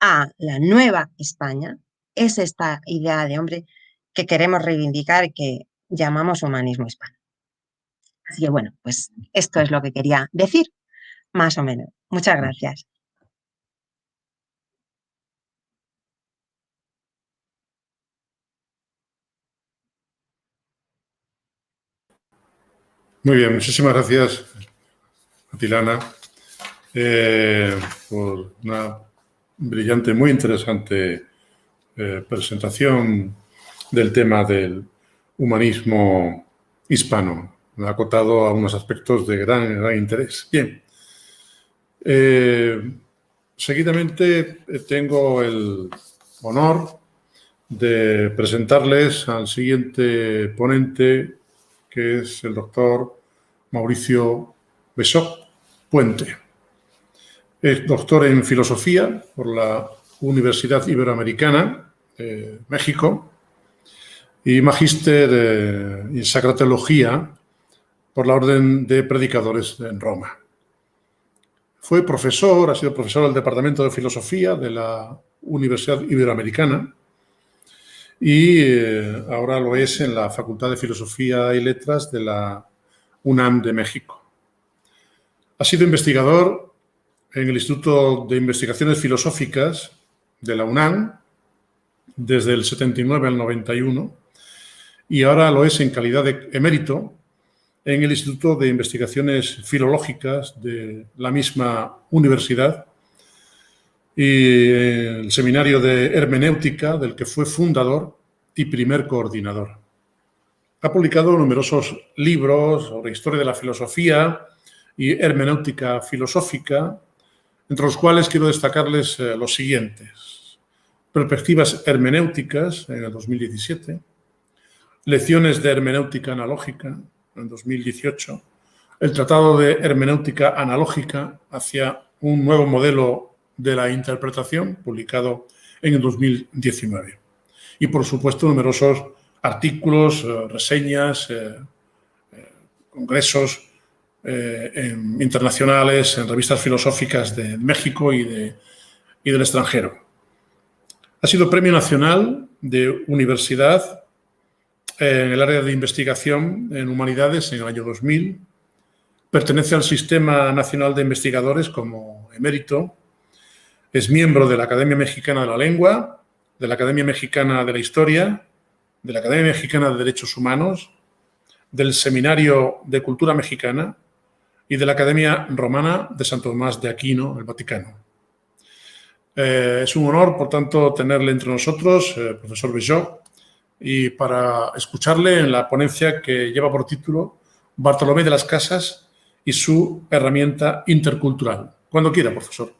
[SPEAKER 3] a la nueva España, es esta idea de hombre que queremos reivindicar y que llamamos humanismo hispano. Así que bueno, pues esto es lo que quería decir, más o menos. Muchas gracias.
[SPEAKER 2] Muy bien, muchísimas gracias, Atilana, por una brillante, muy interesante presentación del tema del humanismo hispano, acotado a unos aspectos de gran interés. Bien. Seguidamente tengo el honor de presentarles al siguiente ponente, que es el doctor Mauricio Besó Puente. Es doctor en Filosofía por la Universidad Iberoamericana de México y magíster en Sacratelogía por la Orden de Predicadores en Roma. Fue profesor, ha sido profesor del Departamento de Filosofía de la Universidad Iberoamericana y ahora lo es en la Facultad de Filosofía y Letras de la UNAM de México. Ha sido investigador en el Instituto de Investigaciones Filosóficas de la UNAM desde el 79 al 91 y ahora lo es en calidad de emérito en el Instituto de Investigaciones Filológicas de la misma universidad y el Seminario de Hermenéutica, del que fue fundador y primer coordinador. Ha publicado numerosos libros sobre historia de la filosofía y hermenéutica filosófica, entre los cuales quiero destacarles los siguientes: Perspectivas hermenéuticas, en el 2017, Lecciones de hermenéutica analógica, en 2018, el Tratado de Hermenéutica Analógica hacia un nuevo modelo de la interpretación, publicado en el 2019. Y, por supuesto, numerosos artículos, reseñas, congresos internacionales, en revistas filosóficas de México y del extranjero. Ha sido Premio Nacional de Universidad en el área de investigación en humanidades en el año 2000. Pertenece al Sistema Nacional de Investigadores como emérito. Es miembro de la Academia Mexicana de la Lengua, de la Academia Mexicana de la Historia, de la Academia Mexicana de Derechos Humanos, del Seminario de Cultura Mexicana y de la Academia Romana de Santo Tomás de Aquino, el Vaticano. Es un honor, por tanto, tenerle entre nosotros, profesor Besó, y para escucharle en la ponencia que lleva por título Bartolomé de las Casas y su herramienta intercultural. Cuando quiera, profesor.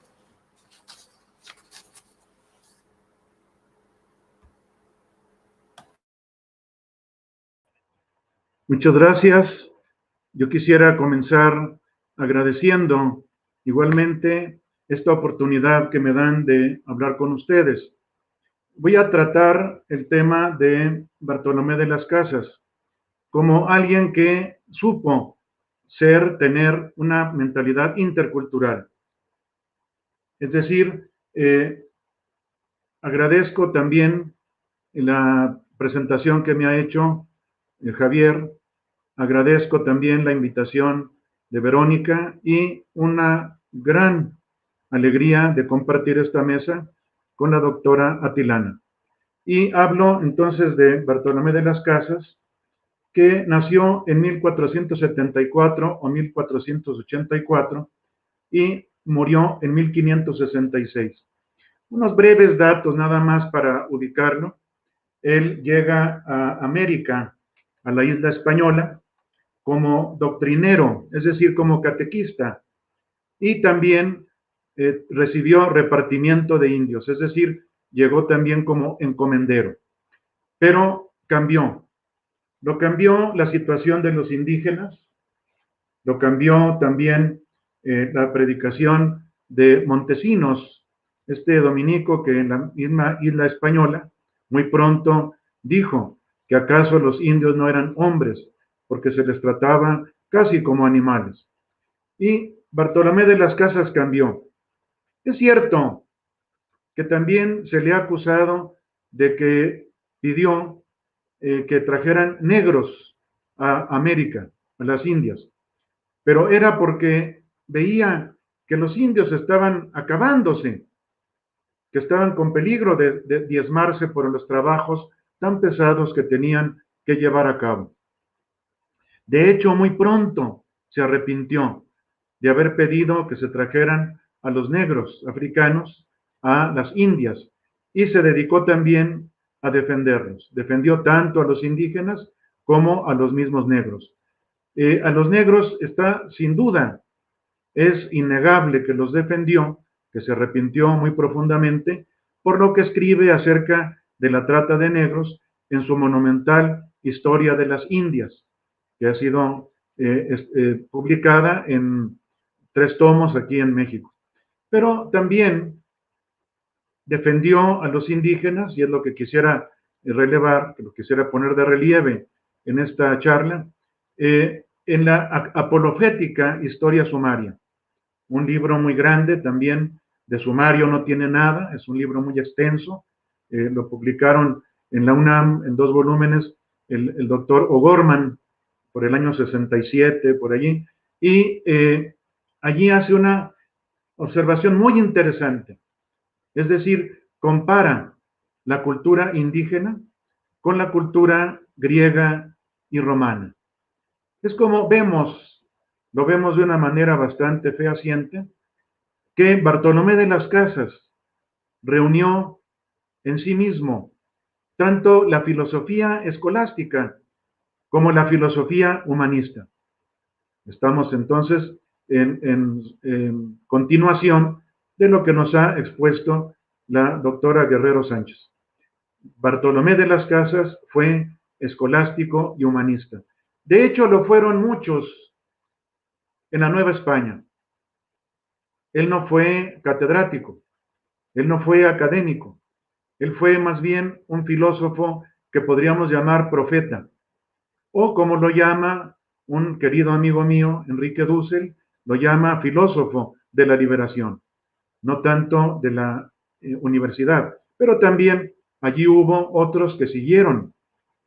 [SPEAKER 4] Muchas gracias. Yo quisiera comenzar agradeciendo igualmente esta oportunidad que me dan de hablar con ustedes. Voy a tratar el tema de Bartolomé de las Casas como alguien que supo tener una mentalidad intercultural. Es decir, agradezco también la presentación que me ha hecho Javier. Agradezco también la invitación de Verónica y una gran alegría de compartir esta mesa con la doctora Atilana. Y hablo entonces de Bartolomé de las Casas, que nació en 1474 o 1484 y murió en 1566. Unos breves datos nada más para ubicarlo. Él llega a América, a la isla española, como doctrinero, es decir, como catequista, y también recibió repartimiento de indios, es decir, llegó también como encomendero. Pero cambió. Lo cambió la situación de los indígenas, lo cambió también la predicación de Montesinos, este dominico que en la misma isla española muy pronto dijo que acaso los indios no eran hombres, porque se les trataba casi como animales. Y Bartolomé de las Casas cambió. Es cierto que también se le ha acusado de que pidió que trajeran negros a América, a las Indias, pero era porque veía que los indios estaban acabándose, que estaban con peligro de diezmarse por los trabajos tan pesados que tenían que llevar a cabo. De hecho, muy pronto se arrepintió de haber pedido que se trajeran a los negros africanos a las Indias y se dedicó también a defenderlos. Defendió tanto a los indígenas como a los mismos negros. A los negros está sin duda, es innegable que los defendió, que se arrepintió muy profundamente, por lo que escribe acerca de la trata de negros en su monumental Historia de las Indias, que ha sido publicada en 3 tomos aquí en México. Pero también defendió a los indígenas, y es lo que quisiera relevar, que lo quisiera poner de relieve en esta charla, en la apologética Historia Sumaria, un libro muy grande también, de sumario no tiene nada, es un libro muy extenso, lo publicaron en la UNAM en 2 volúmenes el doctor O'Gorman por el año 67, por allí, y allí hace una observación muy interesante, es decir, compara la cultura indígena con la cultura griega y romana. Es como lo vemos de una manera bastante fehaciente, que Bartolomé de las Casas reunió en sí mismo tanto la filosofía escolástica como la filosofía humanista. Estamos entonces en continuación de lo que nos ha expuesto la doctora Guerrero Sánchez. Bartolomé de las Casas fue escolástico y humanista. De hecho, lo fueron muchos en la Nueva España. Él no fue catedrático, él no fue académico, él fue más bien un filósofo que podríamos llamar profeta, o como lo llama un querido amigo mío, Enrique Dussel, lo llama filósofo de la liberación, no tanto de la universidad, pero también allí hubo otros que siguieron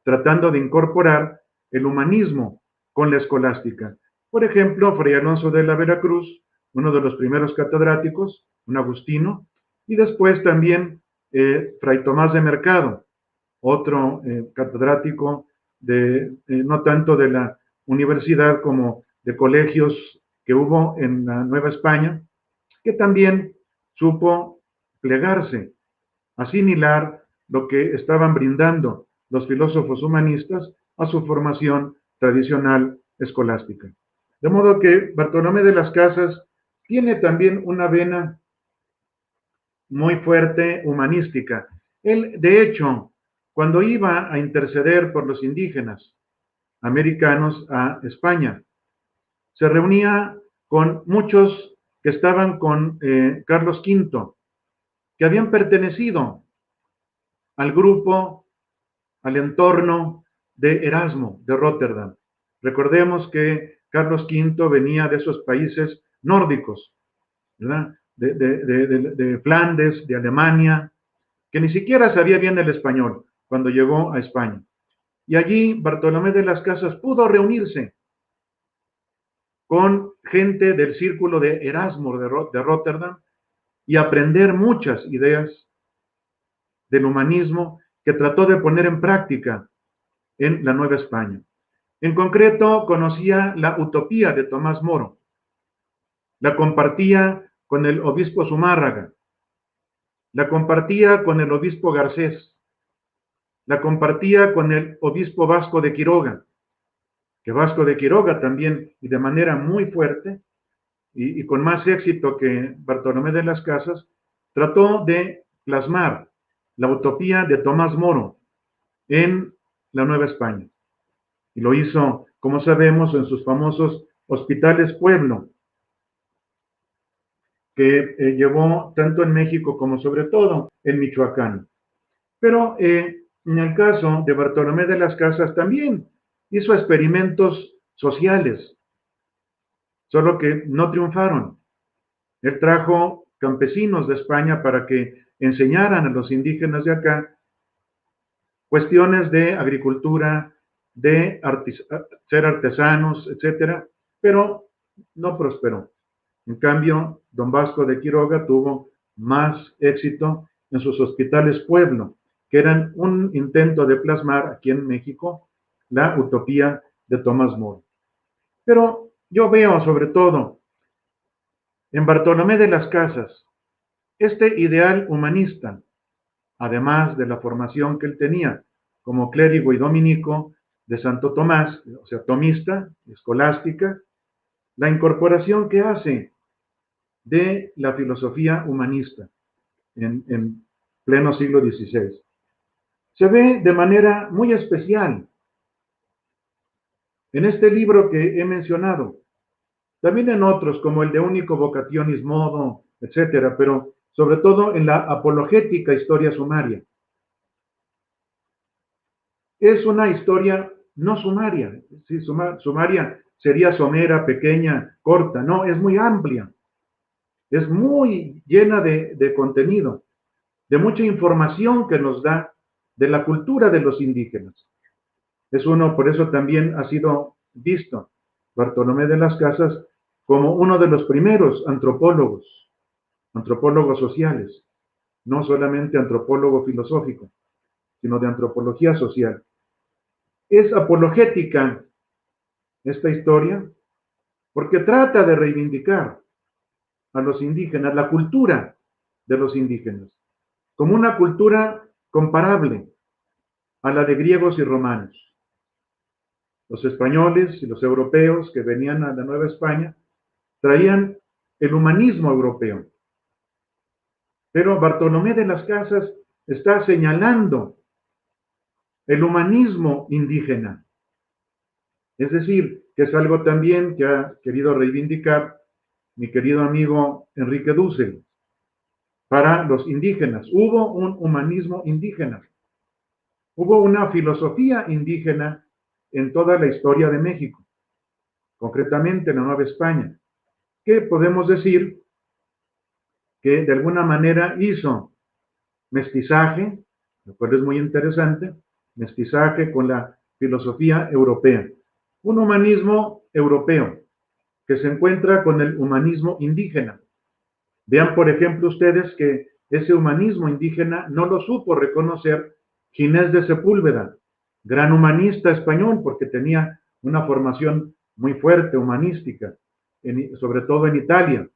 [SPEAKER 4] tratando de incorporar el humanismo con la escolástica. Por ejemplo, Fray Alonso de la Veracruz, uno de los primeros catedráticos, un agustino, y después también Fray Tomás de Mercado, otro catedrático no tanto de la universidad como de colegios que hubo en la Nueva España, que también supo plegarse, asimilar lo que estaban brindando los filósofos humanistas a su formación tradicional escolástica. De modo que Bartolomé de las Casas tiene también una vena muy fuerte humanística. Él, de hecho, cuando iba a interceder por los indígenas americanos a España, se reunía con muchos que estaban con Carlos V, que habían pertenecido al grupo, al entorno de Erasmo, de Rotterdam. Recordemos que Carlos V venía de esos países nórdicos, ¿verdad? De Flandes, de Alemania, que ni siquiera sabía bien el español cuando llegó a España. Y allí Bartolomé de las Casas pudo reunirse con gente del círculo de Erasmo de Rotterdam y aprender muchas ideas del humanismo que trató de poner en práctica en la Nueva España. En concreto, conocía la utopía de Tomás Moro, la compartía con el obispo Zumárraga, la compartía con el obispo Garcés, la compartía con el obispo Vasco de Quiroga, que Vasco de Quiroga también, y de manera muy fuerte, y con más éxito que Bartolomé de las Casas, trató de plasmar la utopía de Tomás Moro en la Nueva España. Y lo hizo, como sabemos, en sus famosos hospitales pueblo, que llevó tanto en México como sobre todo en Michoacán. Pero en el caso de Bartolomé de las Casas también hizo experimentos sociales, solo que no triunfaron. Él trajo campesinos de España para que enseñaran a los indígenas de acá cuestiones de agricultura, de ser artesanos, etcétera, pero no prosperó. En cambio, don Vasco de Quiroga tuvo más éxito en sus hospitales pueblo, que eran un intento de plasmar aquí en México la utopía de Tomás Moro. Pero yo veo sobre todo en Bartolomé de las Casas este ideal humanista, además de la formación que él tenía como clérigo y dominico de Santo Tomás, o sea, tomista, escolástica, la incorporación que hace de la filosofía humanista en pleno siglo XVI. Se ve de manera muy especial en este libro que he mencionado, también en otros como el de Unico Vocationis Modo, etcétera, pero sobre todo en la apologética historia sumaria. Es una historia no sumaria, sí, sumaria sería somera, pequeña, corta, no, es muy amplia, es muy llena de contenido, de mucha información que nos da de la cultura de los indígenas. Es uno, por eso también ha sido visto Bartolomé de las Casas como uno de los primeros antropólogos sociales, no solamente antropólogo filosófico, sino de antropología social. Es apologética esta historia porque trata de reivindicar a los indígenas, la cultura de los indígenas, como una cultura comparable a la de griegos y romanos. Los españoles y los europeos que venían a la Nueva España traían el humanismo europeo. Pero Bartolomé de las Casas está señalando el humanismo indígena. Es decir, que es algo también que ha querido reivindicar mi querido amigo Enrique Dussel. Para los indígenas, hubo un humanismo indígena. Hubo una filosofía indígena en toda la historia de México, concretamente en la Nueva España, que podemos decir que de alguna manera hizo mestizaje, lo cual es muy interesante, mestizaje con la filosofía europea. Un humanismo europeo que se encuentra con el humanismo indígena. Vean, por ejemplo, ustedes que ese humanismo indígena no lo supo reconocer Ginés de Sepúlveda, gran humanista español, porque tenía una formación muy fuerte, humanística, sobre todo en Italia,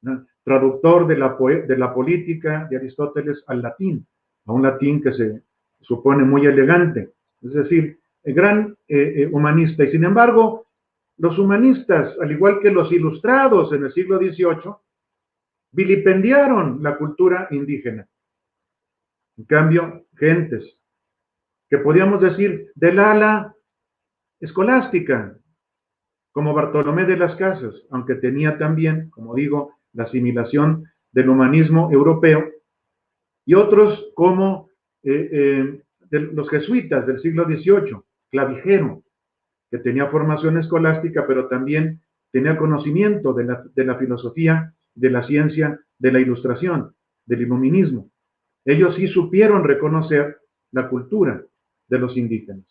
[SPEAKER 4] ¿no? Traductor de la política de Aristóteles al latín, a un latín que se supone muy elegante, es decir, gran humanista. Y sin embargo, los humanistas, al igual que los ilustrados en el siglo XVIII, vilipendiaron la cultura indígena. En cambio, gentes que podíamos decir del ala escolástica, como Bartolomé de las Casas, aunque tenía también, como digo, la asimilación del humanismo europeo, y otros como de los jesuitas del siglo XVIII, Clavijero, que tenía formación escolástica, pero también tenía conocimiento de la filosofía, de la ciencia, de la ilustración, del iluminismo. Ellos sí supieron reconocer la cultura de los indígenas.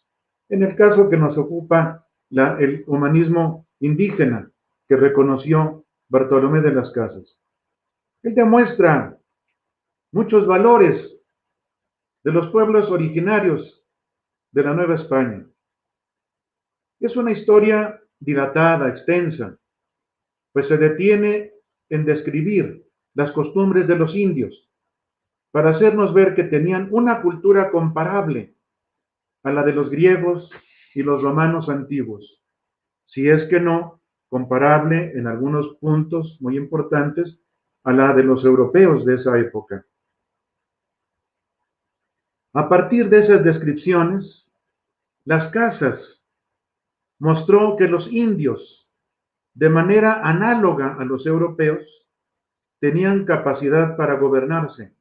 [SPEAKER 4] En el caso que nos ocupa el humanismo indígena que reconoció Bartolomé de las Casas. Él demuestra muchos valores de los pueblos originarios de la Nueva España. Es una historia dilatada, extensa, pues se detiene en describir las costumbres de los indios para hacernos ver que tenían una cultura comparable a la de los griegos y los romanos antiguos, si es que no comparable en algunos puntos muy importantes a la de los europeos de esa época. A partir de esas descripciones, Las Casas mostró que los indios, de manera análoga a los europeos, tenían capacidad para gobernarse,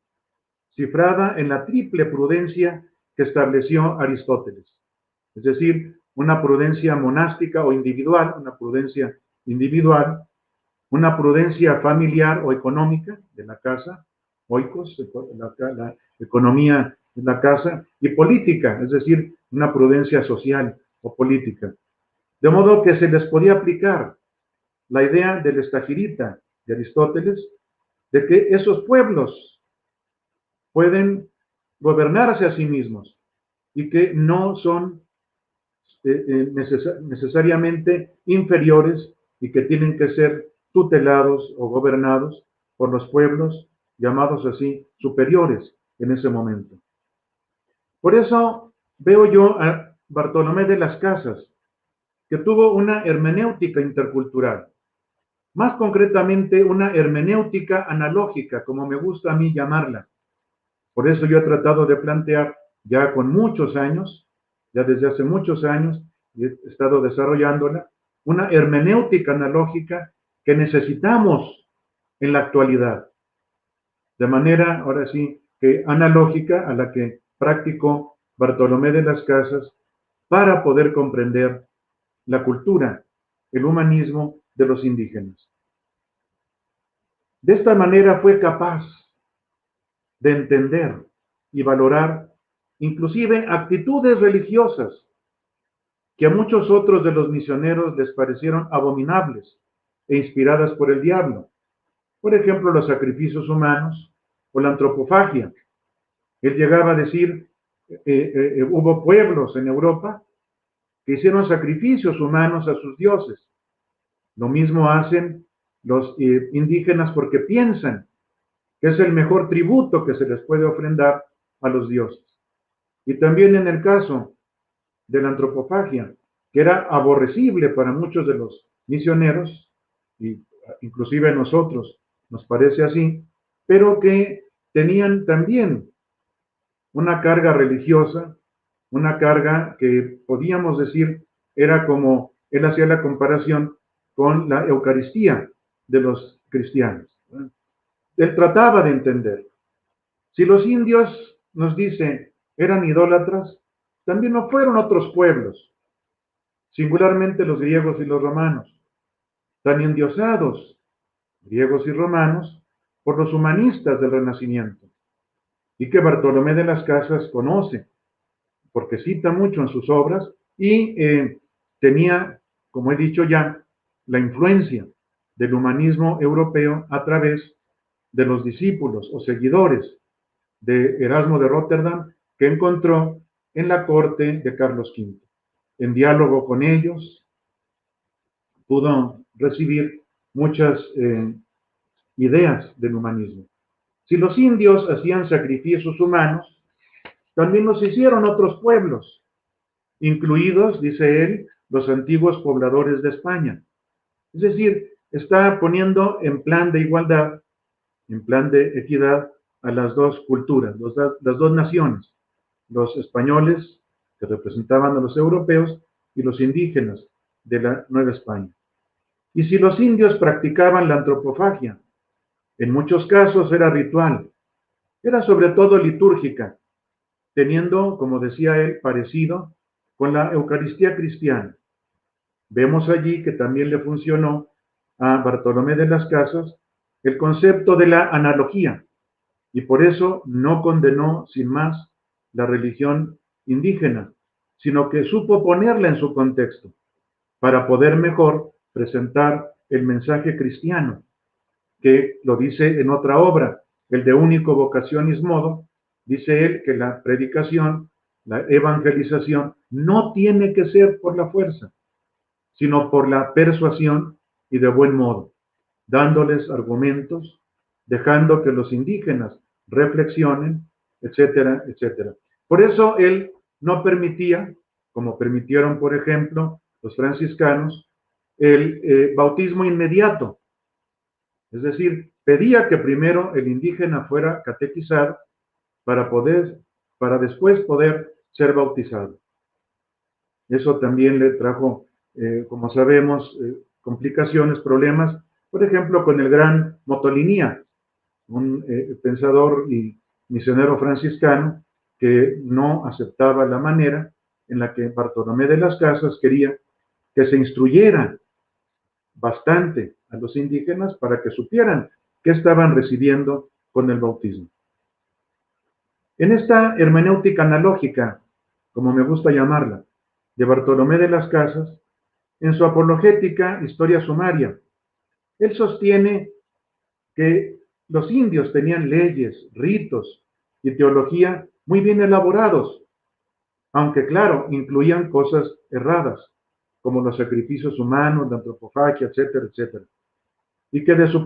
[SPEAKER 4] cifrada en la triple prudencia que estableció Aristóteles, es decir, una prudencia monástica o individual, una prudencia individual, una prudencia familiar o económica de la casa, oikos, la economía de la casa, y política, es decir, una prudencia social o política. De modo que se les podía aplicar la idea del estagirita de Aristóteles, de que esos pueblos pueden gobernarse a sí mismos y que no son necesariamente inferiores y que tienen que ser tutelados o gobernados por los pueblos llamados así superiores en ese momento. Por eso veo yo a Bartolomé de las Casas, que tuvo una hermenéutica intercultural, más concretamente una hermenéutica analógica, como me gusta a mí llamarla. Por eso yo he tratado de plantear ya con muchos años, ya desde hace muchos años, he estado desarrollándola, una hermenéutica analógica que necesitamos en la actualidad, de manera, ahora sí, que analógica a la que practicó Bartolomé de las Casas para poder comprender la cultura, el humanismo de los indígenas. De esta manera fue capaz de entender y valorar inclusive actitudes religiosas que a muchos otros de los misioneros les parecieron abominables e inspiradas por el diablo. Por ejemplo, los sacrificios humanos o la antropofagia. Él llegaba a decir, hubo pueblos en Europa que hicieron sacrificios humanos a sus dioses. Lo mismo hacen los indígenas porque piensan que es el mejor tributo que se les puede ofrendar a los dioses. Y también en el caso de la antropofagia, que era aborrecible para muchos de los misioneros, y inclusive a nosotros nos parece así, pero que tenían también una carga religiosa, una carga que podíamos decir era como, él hacía la comparación con la Eucaristía de los cristianos. Él trataba de entender. Si los indios, nos dice, eran idólatras, también no fueron otros pueblos, singularmente los griegos y los romanos, tan endiosados, griegos y romanos, por los humanistas del Renacimiento, y que Bartolomé de las Casas conoce, porque cita mucho en sus obras, y tenía, como he dicho ya, la influencia del humanismo europeo a través de los discípulos o seguidores de Erasmo de Róterdam, que encontró en la corte de Carlos V. En diálogo con ellos, pudo recibir muchas ideas del humanismo. Si los indios hacían sacrificios humanos, también los hicieron otros pueblos, incluidos, dice él, los antiguos pobladores de España. Es decir, está poniendo en plan de igualdad, en plan de equidad, a las dos culturas, las dos naciones, los españoles, que representaban a los europeos, y los indígenas de la Nueva España. Y si los indios practicaban la antropofagia, en muchos casos era ritual, era sobre todo litúrgica, teniendo, como decía él, parecido con la Eucaristía cristiana. Vemos allí que también le funcionó a Bartolomé de las Casas el concepto de la analogía, y por eso no condenó sin más la religión indígena, sino que supo ponerla en su contexto para poder mejor presentar el mensaje cristiano, que lo dice en otra obra, el de Único Vocationis Modo. Dice él que la predicación, la evangelización, no tiene que ser por la fuerza, sino por la persuasión y de buen modo, dándoles argumentos, dejando que los indígenas reflexionen, etcétera, etcétera. Por eso él no permitía, como permitieron, por ejemplo, los franciscanos, el bautismo inmediato. Es decir, pedía que primero el indígena fuera catequizado para después poder ser bautizado. Eso también le trajo, como sabemos, complicaciones, problemas, por ejemplo, con el gran Motolinía, un pensador y misionero franciscano que no aceptaba la manera en la que Bartolomé de las Casas quería que se instruyera bastante a los indígenas para que supieran qué estaban recibiendo con el bautismo. En esta hermenéutica analógica, como me gusta llamarla, de Bartolomé de las Casas, en su apologética Historia Sumaria, él sostiene que los indios tenían leyes, ritos y teología muy bien elaborados, aunque claro, incluían cosas erradas, como los sacrificios humanos, la antropofagia, etcétera, etcétera. Y que su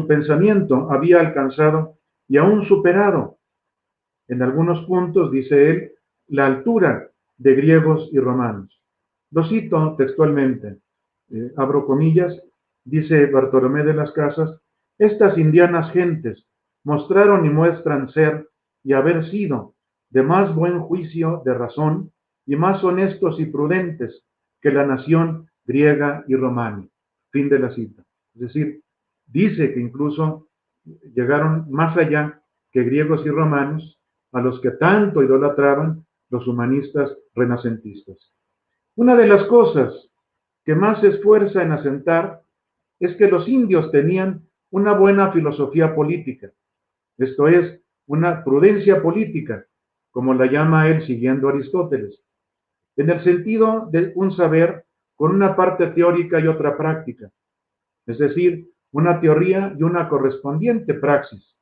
[SPEAKER 4] pensamiento había alcanzado y aún superado, en algunos puntos, dice él, la altura de griegos y romanos. Lo cito textualmente, abro comillas, dice Bartolomé de las Casas: estas indianas gentes mostraron y muestran ser y haber sido de más buen juicio de razón y más honestos y prudentes que la nación griega y romana. Fin de la cita. Es decir, dice que incluso llegaron más allá que griegos y romanos, a los que tanto idolatraban los humanistas renacentistas. Una de las cosas que más se esfuerza en asentar es que los indios tenían una buena filosofía política, esto es, una prudencia política, como la llama él siguiendo a Aristóteles, en el sentido de un saber con una parte teórica y otra práctica, es decir, una teoría y una correspondiente praxis,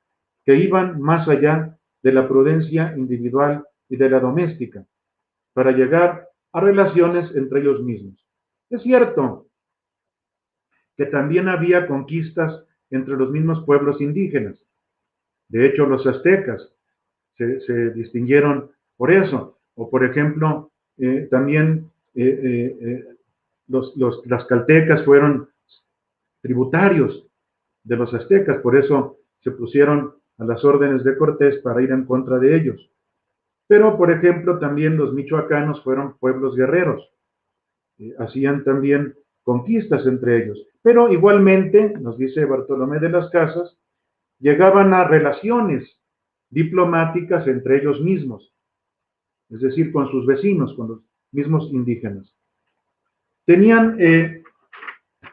[SPEAKER 4] que iban más allá de la prudencia individual y de la doméstica, para llegar a relaciones entre ellos mismos. Es cierto que también había conquistas entre los mismos pueblos indígenas. De hecho, los aztecas se distinguieron por eso. O, por ejemplo, también las caltecas fueron tributarios de los aztecas, por eso se pusieron a las órdenes de Cortés para ir en contra de ellos. Pero, por ejemplo, también los michoacanos fueron pueblos guerreros, hacían también conquistas entre ellos. Pero igualmente, nos dice Bartolomé de las Casas, llegaban a relaciones diplomáticas entre ellos mismos, es decir, con sus vecinos, con los mismos indígenas. Tenían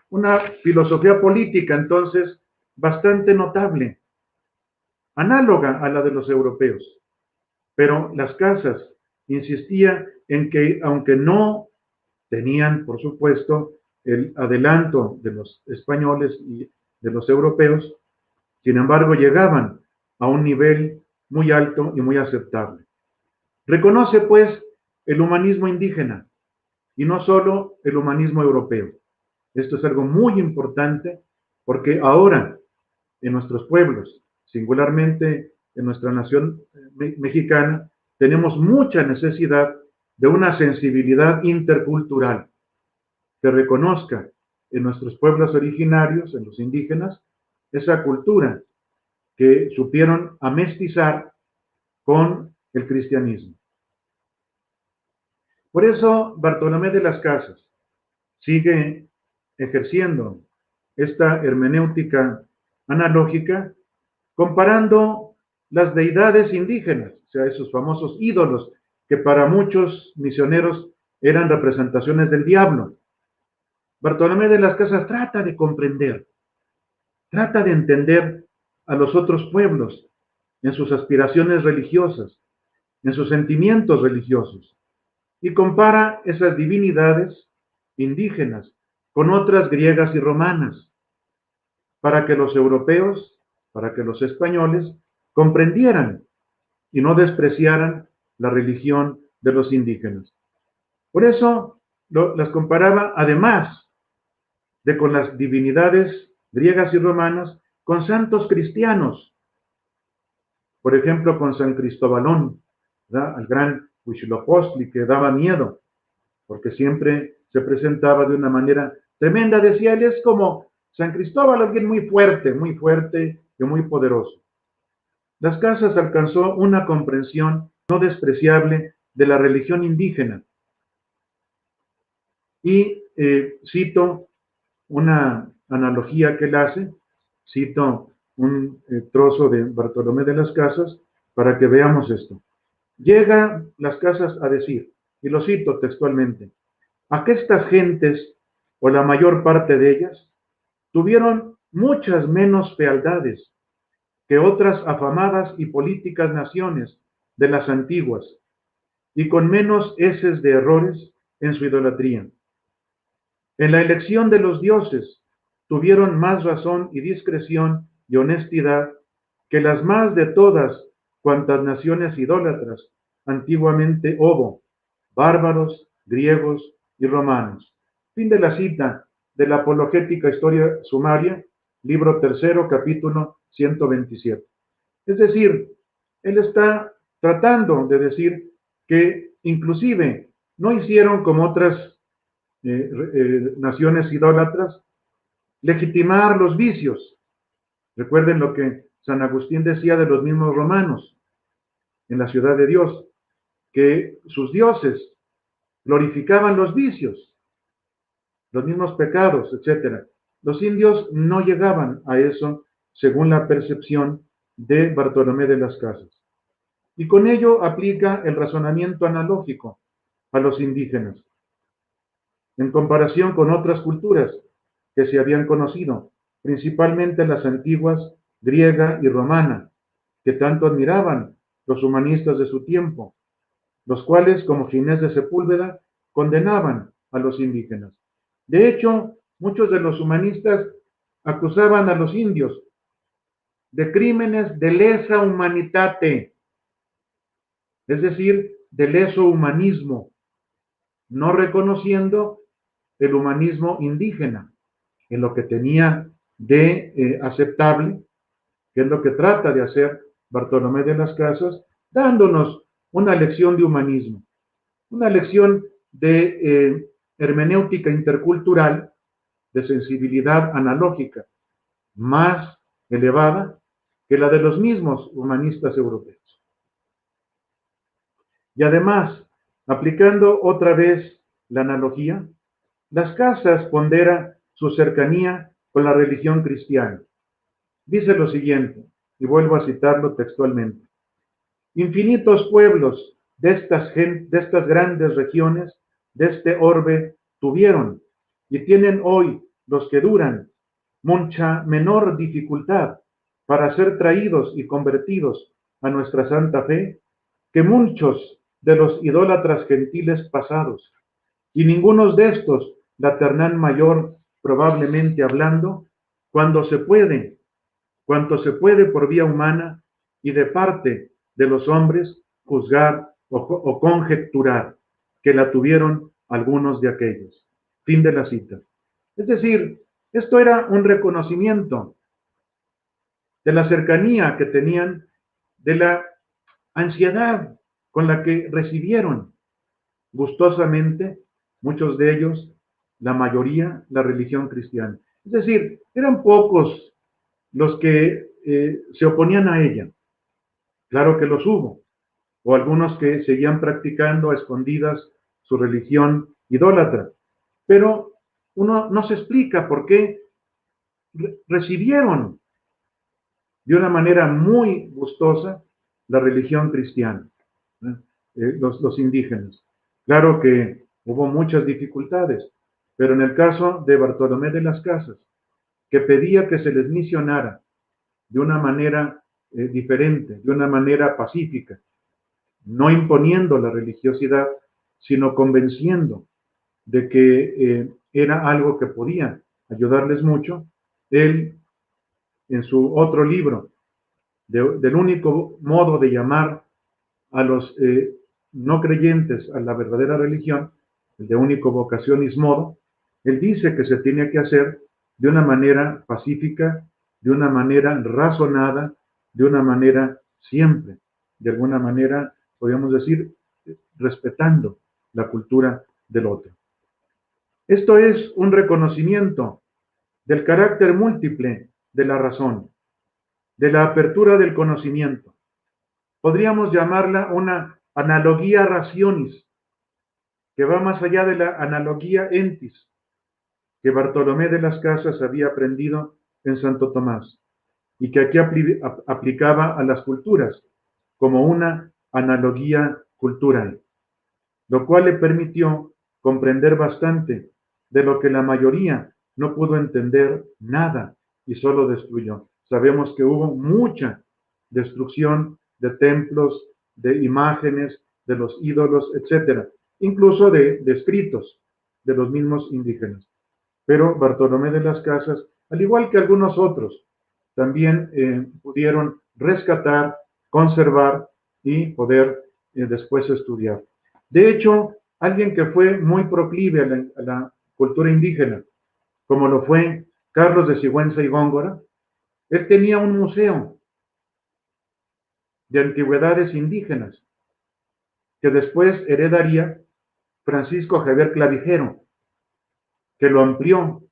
[SPEAKER 4] una filosofía política, entonces, bastante notable, análoga a la de los europeos. Pero las Casas insistía en que, aunque no tenían, por supuesto, el adelanto de los españoles y de los europeos, sin embargo, llegaban a un nivel muy alto y muy aceptable. Reconoce, pues, el humanismo indígena y no solo el humanismo europeo. Esto es algo muy importante porque ahora en nuestros pueblos, singularmente en nuestra nación mexicana, tenemos mucha necesidad de una sensibilidad intercultural que reconozca en nuestros pueblos originarios, en los indígenas, esa cultura que supieron amestizar con el cristianismo. Por eso Bartolomé de las Casas sigue ejerciendo esta hermenéutica analógica, comparando las deidades indígenas, o sea, esos famosos ídolos que para muchos misioneros eran representaciones del diablo. Bartolomé de las Casas trata de comprender, trata de entender a los otros pueblos en sus aspiraciones religiosas, en sus sentimientos religiosos, y compara esas divinidades indígenas con otras griegas y romanas, para que los europeos, para que los españoles comprendieran y no despreciaran la religión de los indígenas. Por eso las comparaba, además de con las divinidades griegas y romanas, con santos cristianos. Por ejemplo, con San Cristóbalón, ¿verdad? Al gran Huitzilopochtli, que daba miedo, porque siempre se presentaba de una manera tremenda. Decía, él es como San Cristóbal, alguien muy fuerte y muy poderoso. Las Casas alcanzó una comprensión no despreciable de la religión indígena. Y cito una analogía que él hace, cito un trozo de Bartolomé de las Casas para que veamos esto. Llega Las Casas a decir, y lo cito textualmente: aquestas gentes o la mayor parte de ellas, tuvieron muchas menos fealdades que otras afamadas y políticas naciones de las antiguas, y con menos heces de errores en su idolatría. En la elección de los dioses tuvieron más razón y discreción y honestidad que las más de todas cuantas naciones idólatras antiguamente hubo, bárbaros, griegos y romanos. Fin de la cita de la Apologética Historia Sumaria, libro 3, capítulo 127. Es decir, él está tratando de decir que inclusive no hicieron como otras naciones idólatras legitimar los vicios. Recuerden lo que San Agustín decía de los mismos romanos en la ciudad de Dios, que sus dioses glorificaban los vicios, los mismos pecados, etc. Los indios no llegaban a eso según la percepción de Bartolomé de las Casas. Y con ello aplica el razonamiento analógico a los indígenas, en comparación con otras culturas que se habían conocido, principalmente las antiguas griega y romana, que tanto admiraban los humanistas de su tiempo, los cuales, como Ginés de Sepúlveda, condenaban a los indígenas. De hecho, muchos de los humanistas acusaban a los indios de crímenes de lesa humanitate, es decir, de leso humanismo, no reconociendo el humanismo indígena en lo que tenía de aceptable, que es lo que trata de hacer Bartolomé de las Casas, dándonos una lección de humanismo, una lección de hermenéutica intercultural, de sensibilidad analógica, más elevada que la de los mismos humanistas europeos. Y además, aplicando otra vez la analogía, las Casas pondera su cercanía con la religión cristiana. Dice lo siguiente, y vuelvo a citarlo textualmente. Infinitos pueblos de estas grandes regiones, de este orbe, tuvieron y tienen hoy los que duran mucha menor dificultad para ser traídos y convertidos a nuestra santa fe que muchos de los idólatras gentiles pasados, y ningunos de estos la ternán mayor, probablemente hablando, cuanto se puede por vía humana y de parte de los hombres juzgar o conjecturar que la tuvieron algunos de aquellos. Fin de la cita. Es decir, esto era un reconocimiento de la cercanía que tenían, de la ansiedad con la que recibieron gustosamente, muchos de ellos, la mayoría, la religión cristiana. Es decir, eran pocos los que se oponían a ella. Claro que los hubo, o algunos que seguían practicando a escondidas su religión idólatra, pero uno no se explica por qué recibieron de una manera muy gustosa la religión cristiana, los indígenas. Claro que hubo muchas dificultades, pero en el caso de Bartolomé de las Casas, que pedía que se les misionara de una manera diferente, de una manera pacífica, no imponiendo la religiosidad, sino convenciendo de que era algo que podía ayudarles mucho. Él, en su otro libro, del único modo de llamar a los no creyentes a la verdadera religión, el de único vocationis modo, él dice que se tiene que hacer de una manera pacífica, de una manera razonada, de una manera siempre, de alguna manera, podríamos decir, respetando la cultura del otro. Esto es un reconocimiento del carácter múltiple de la razón, de la apertura del conocimiento. Podríamos llamarla una analogía rationis, que va más allá de la analogía entis, que Bartolomé de las Casas había aprendido en Santo Tomás, y que aquí aplicaba a las culturas, como una analogía cultural, lo cual le permitió comprender bastante de lo que la mayoría no pudo entender nada y solo destruyó. Sabemos que hubo mucha destrucción de templos, de imágenes, de los ídolos, etcétera, incluso de escritos de los mismos indígenas. Pero Bartolomé de las Casas, al igual que algunos otros, también pudieron rescatar, conservar y poder después estudiar. De hecho, alguien que fue muy proclive a la cultura indígena, como lo fue Carlos de Sigüenza y Góngora, él tenía un museo de antigüedades indígenas que después heredaría Francisco Javier Clavijero, que lo amplió,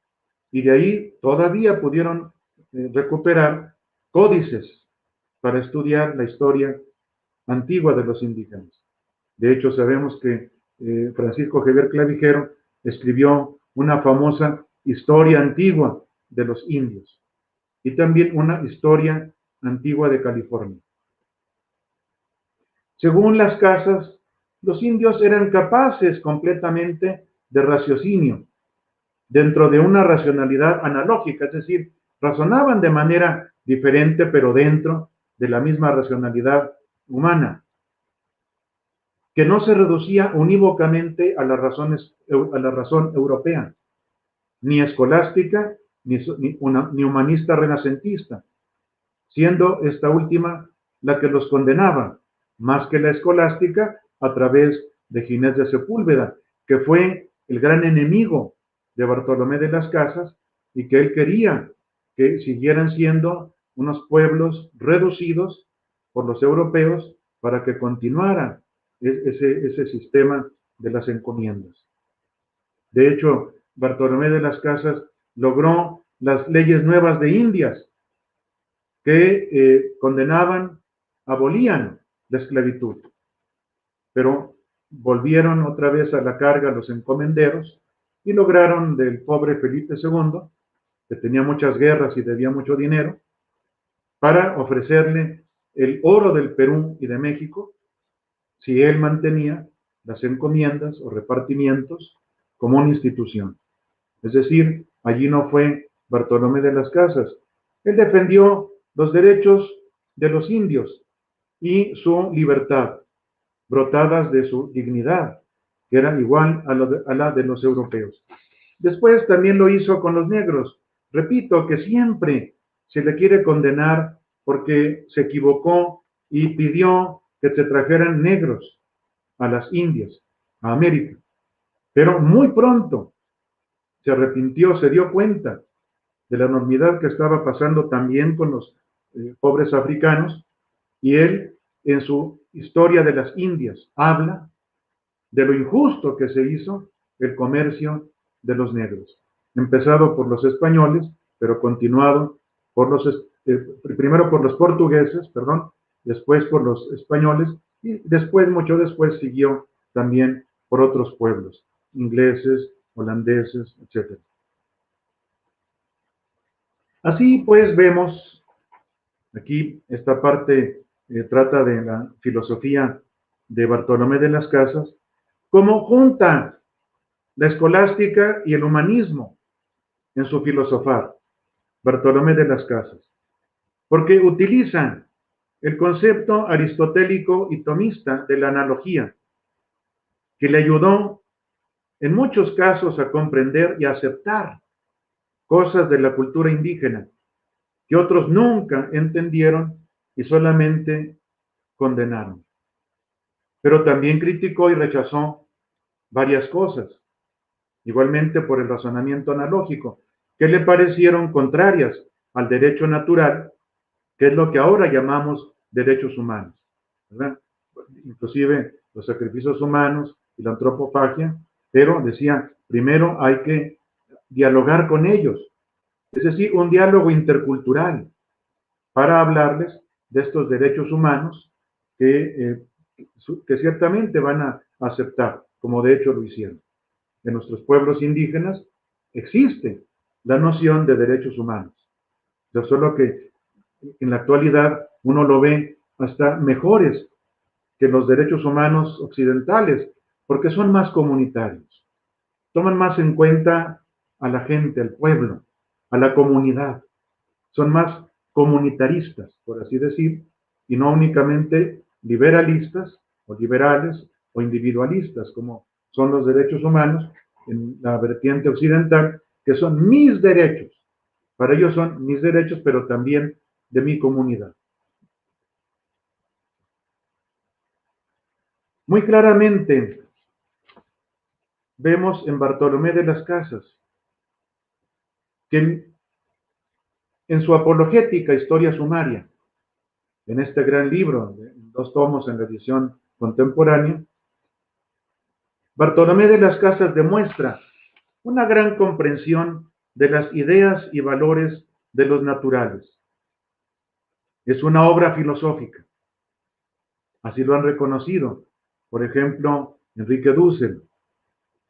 [SPEAKER 4] y de ahí todavía pudieron recuperar códices para estudiar la historia antigua de los indígenas. De hecho, sabemos que Francisco Javier Clavijero escribió una famosa historia antigua de los indios y también una historia antigua de California. Según las Casas, los indios eran capaces completamente de raciocinio, dentro de una racionalidad analógica, es decir, razonaban de manera diferente, pero dentro de la misma racionalidad humana, que no se reducía unívocamente a la razón europea, ni escolástica, ni humanista renacentista, siendo esta última la que los condenaba, más que la escolástica, a través de Ginés de Sepúlveda, que fue el gran enemigo de Bartolomé de las Casas y que él quería que siguieran siendo unos pueblos reducidos por los europeos para que continuara ese sistema de las encomiendas. De hecho, Bartolomé de las Casas logró las leyes nuevas de Indias que condenaban, abolían la esclavitud, pero volvieron otra vez a la carga los encomenderos y lograron del pobre Felipe II, que tenía muchas guerras y debía mucho dinero, para ofrecerle el oro del Perú y de México si él mantenía las encomiendas o repartimientos como una institución. Es decir, allí no fue Bartolomé de las Casas. Él defendió los derechos de los indios y su libertad, brotadas de su dignidad, que era igual a la de los europeos. Después también lo hizo con los negros. Repito que siempre se le quiere condenar porque se equivocó y pidió que se trajeran negros a las Indias, a América. Pero muy pronto se arrepintió, se dio cuenta de la enormidad que estaba pasando también con los pobres africanos, y él, en su historia de las Indias, habla de lo injusto que se hizo el comercio de los negros, empezado por los españoles, pero continuado por primero por los portugueses, después por los españoles, y después, mucho después, siguió también por otros pueblos, ingleses, holandeses, etc. Así pues vemos, aquí esta parte trata de la filosofía de Bartolomé de las Casas, cómo junta la escolástica y el humanismo en su filosofar, Bartolomé de las Casas, porque utiliza el concepto aristotélico y tomista de la analogía, que le ayudó en muchos casos a comprender y a aceptar cosas de la cultura indígena que otros nunca entendieron y solamente condenaron. Pero también criticó y rechazó varias cosas, igualmente por el razonamiento analógico, que le parecieron contrarias al derecho natural, que es lo que ahora llamamos derechos humanos, ¿verdad? Inclusive los sacrificios humanos y la antropofagia, pero decía, primero hay que dialogar con ellos, es decir, un diálogo intercultural para hablarles de estos derechos humanos que ciertamente van a aceptar, como de hecho lo hicieron. En nuestros pueblos indígenas existe la noción de derechos humanos, solo que en la actualidad uno lo ve hasta mejores que los derechos humanos occidentales, porque son más comunitarios. toman más en cuenta a la gente, al pueblo, a la comunidad. Son más comunitaristas, por así decir, y no únicamente liberalistas o liberales o individualistas, como son los derechos humanos en la vertiente occidental, que son mis derechos. Para ellos son mis derechos, pero también de mi comunidad. Muy claramente vemos en Bartolomé de las Casas que en su apologética Historia Sumaria, en este gran libro, en 2 tomos en la edición contemporánea, Bartolomé de las Casas demuestra una gran comprensión de las ideas y valores de los naturales. Es una obra filosófica. Así lo han reconocido, por ejemplo, Enrique Dussel,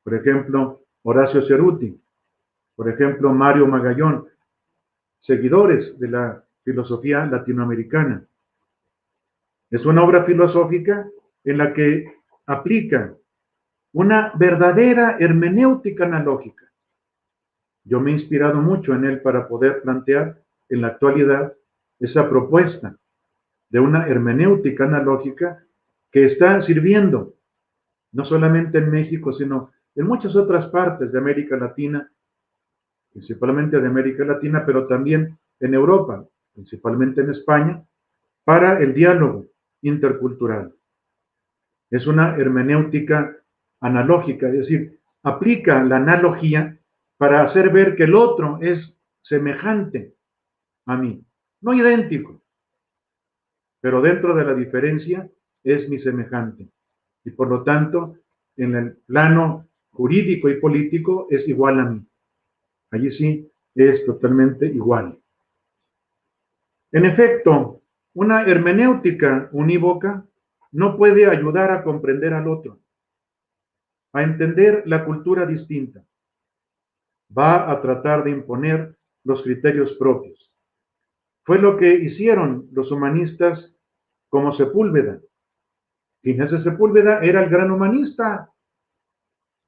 [SPEAKER 4] por ejemplo, Horacio Ceruti, por ejemplo, Mario Magallón, seguidores de la filosofía latinoamericana. Es una obra filosófica en la que aplica una verdadera hermenéutica analógica. Yo me he inspirado mucho en él para poder plantear en la actualidad esa propuesta de una hermenéutica analógica que está sirviendo no solamente en México, sino en muchas otras partes de América Latina, principalmente de América Latina, pero también en Europa, principalmente en España, para el diálogo intercultural. Es una hermenéutica analógica, es decir, aplica la analogía para hacer ver que el otro es semejante a mí, no idéntico, pero dentro de la diferencia es mi semejante. Y por lo tanto, en el plano jurídico y político es igual a mí. Allí sí es totalmente igual. En efecto, una hermenéutica unívoca no puede ayudar a comprender al otro, a entender la cultura distinta. Va a tratar de imponer los criterios propios. Fue lo que hicieron los humanistas como Sepúlveda. Ginés de Sepúlveda era el gran humanista.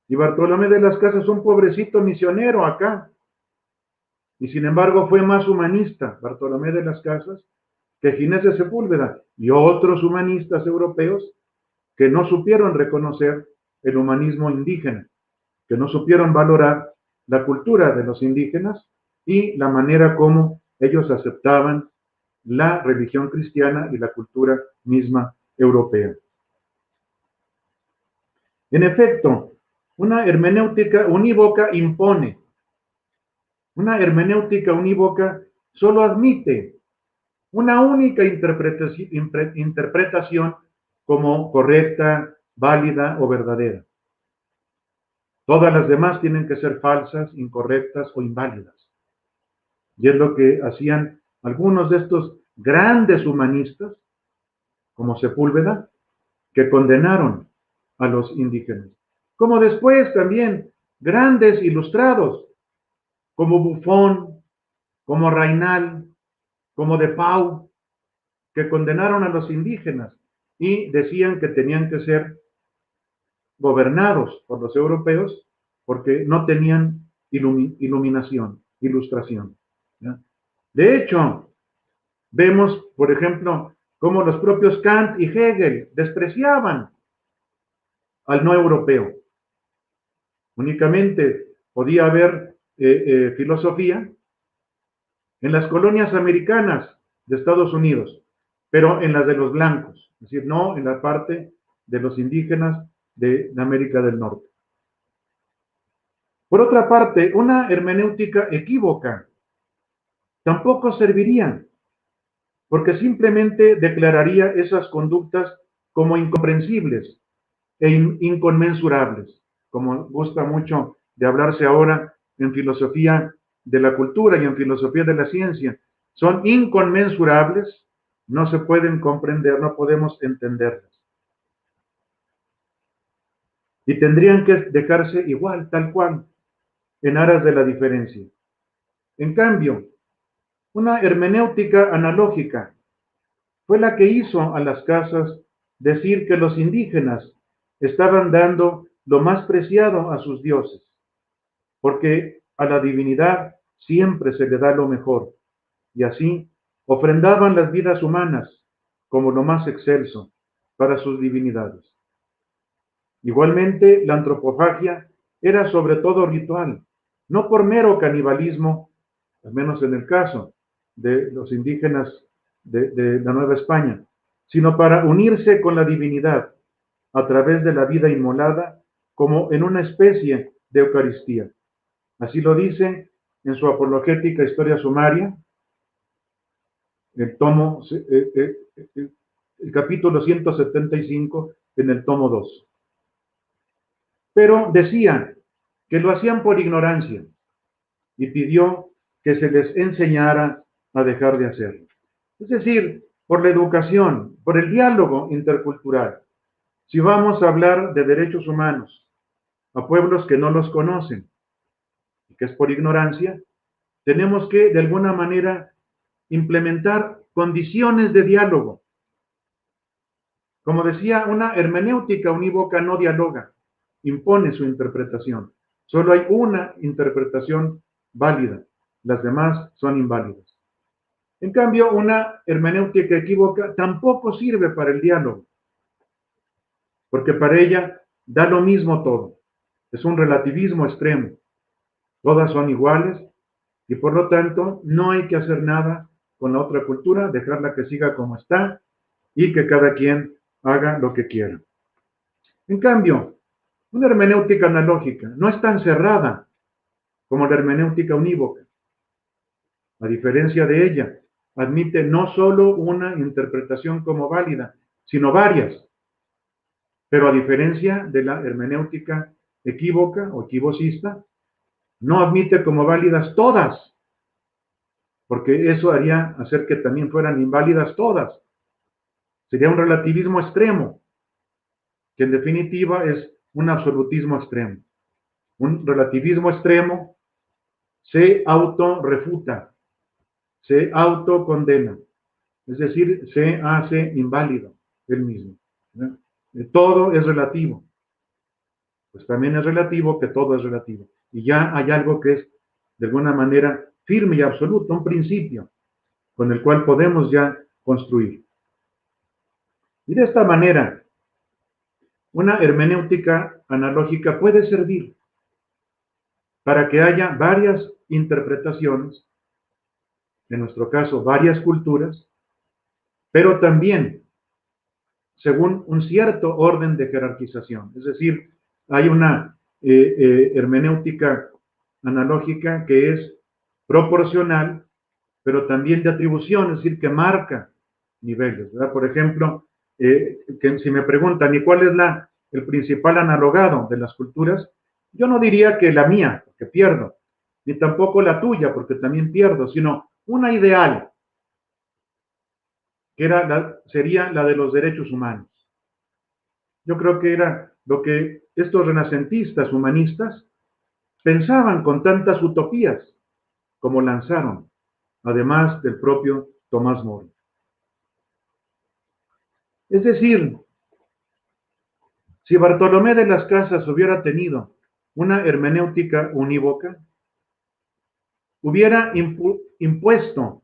[SPEAKER 4] Y Bartolomé de las Casas, un pobrecito misionero acá. Y sin embargo fue más humanista Bartolomé de las Casas que Ginés de Sepúlveda y otros humanistas europeos que no supieron reconocer el humanismo indígena, que no supieron valorar la cultura de los indígenas y la manera como ellos aceptaban la religión cristiana y la cultura misma europea. En efecto, una hermenéutica unívoca impone. Una hermenéutica unívoca solo admite una única interpretación como correcta, válida o verdadera. Todas las demás tienen que ser falsas, incorrectas o inválidas. Y es lo que hacían algunos de estos grandes humanistas, como Sepúlveda, que condenaron a los indígenas. Como después también grandes ilustrados, como Buffon, como Raynal, como De Pau, que condenaron a los indígenas y decían que tenían que ser gobernados por los europeos porque no tenían iluminación, ilustración. ¿Ya? De hecho, vemos, por ejemplo, cómo los propios Kant y Hegel despreciaban al no europeo. Únicamente podía haber filosofía en las colonias americanas de Estados Unidos, pero en las de los blancos, es decir, no en la parte de los indígenas de América del Norte. Por otra parte, una hermenéutica equívoca tampoco serviría, porque simplemente declararía esas conductas como incomprensibles e inconmensurables, como gusta mucho de hablarse ahora en filosofía de la cultura y en filosofía de la ciencia. Son inconmensurables, no se pueden comprender, no podemos entenderlas. Y tendrían que dejarse igual, tal cual, en aras de la diferencia. En cambio, una hermenéutica analógica fue la que hizo a las Casas decir que los indígenas estaban dando lo más preciado a sus dioses, porque a la divinidad siempre se le da lo mejor, y así ofrendaban las vidas humanas como lo más excelso para sus divinidades. Igualmente, la antropofagia era sobre todo ritual, no por mero canibalismo, al menos en el caso de los indígenas de la Nueva España, sino para unirse con la divinidad a través de la vida inmolada como en una especie de Eucaristía. Así lo dice en su apologética Historia Sumaria, el capítulo 175 en el tomo 2. Pero decía que lo hacían por ignorancia y pidió que se les enseñara a dejar de hacerlo. Es decir, por la educación, por el diálogo intercultural. Si vamos a hablar de derechos humanos a pueblos que no los conocen, y que es por ignorancia, tenemos que, de alguna manera, implementar condiciones de diálogo. Como decía, una hermenéutica unívoca no dialoga, impone su interpretación. Solo hay una interpretación válida, las demás son inválidas. En cambio, una hermenéutica equívoca tampoco sirve para el diálogo, porque para ella da lo mismo todo. Es un relativismo extremo. Todas son iguales y por lo tanto no hay que hacer nada con la otra cultura, dejarla que siga como está y que cada quien haga lo que quiera. En cambio, una hermenéutica analógica no es tan cerrada como la hermenéutica unívoca. A diferencia de ella, admite no solo una interpretación como válida, sino varias. Pero a diferencia de la hermenéutica equívoca o equivocista, no admite como válidas todas, porque eso haría hacer que también fueran inválidas todas. Sería un relativismo extremo, que en definitiva es un absolutismo extremo. Un relativismo extremo se autorrefuta, se autocondena, es decir, se hace inválido él mismo. Todo es relativo. Pues también es relativo que todo es relativo. Y ya hay algo que es, de alguna manera, firme y absoluto, un principio con el cual podemos ya construir. Y de esta manera, una hermenéutica analógica puede servir para que haya varias interpretaciones, en nuestro caso, varias culturas, pero también según un cierto orden de jerarquización. Es decir, hay una hermenéutica analógica que es proporcional, pero también de atribución, es decir, que marca niveles, ¿verdad? Por ejemplo, que si me preguntan, ¿y cuál es el principal analogado de las culturas? Yo no diría que la mía, porque pierdo, ni tampoco la tuya, porque también pierdo, sino una ideal, que sería la de los derechos humanos. Yo creo que era lo que estos renacentistas humanistas pensaban con tantas utopías como lanzaron, además del propio Tomás Moro. Es decir, si Bartolomé de las Casas hubiera tenido una hermenéutica unívoca, hubiera impuesto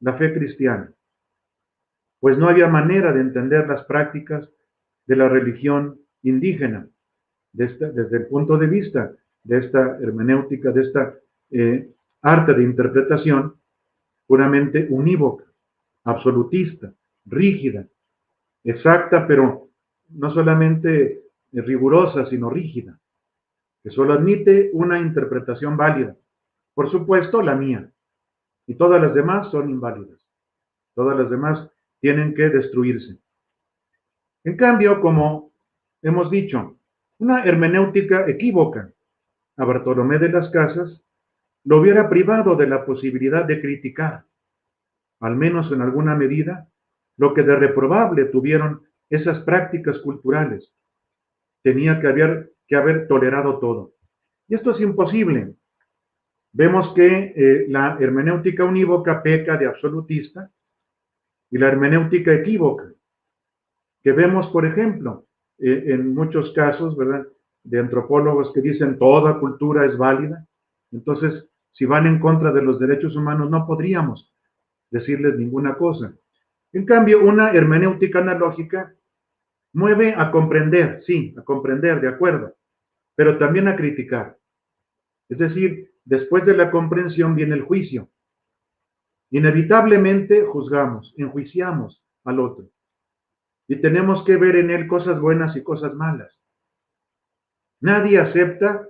[SPEAKER 4] la fe cristiana, pues no había manera de entender las prácticas de la religión indígena desde el punto de vista de esta hermenéutica, de esta arte de interpretación puramente unívoca, absolutista, rígida, exacta, pero no solamente rigurosa, sino rígida, que solo admite una interpretación válida. Por supuesto, la mía. Y todas las demás son inválidas. Todas las demás tienen que destruirse. En cambio, como hemos dicho, una hermenéutica equívoca a Bartolomé de las Casas lo hubiera privado de la posibilidad de criticar, al menos en alguna medida, lo que de reprobable tuvieron esas prácticas culturales. Tenía que haber tolerado todo. Y esto es imposible. Vemos que la hermenéutica unívoca peca de absolutista y la hermenéutica equívoca, que vemos, por ejemplo, en muchos casos, ¿verdad?, de antropólogos que dicen toda cultura es válida, Entonces, si van en contra de los derechos humanos, no podríamos decirles ninguna cosa. En cambio, una hermenéutica analógica mueve a comprender, sí, a comprender, de acuerdo, pero también a criticar. Es decir, después de la comprensión viene el juicio. Inevitablemente juzgamos, enjuiciamos al otro. Y tenemos que ver en él cosas buenas y cosas malas. Nadie acepta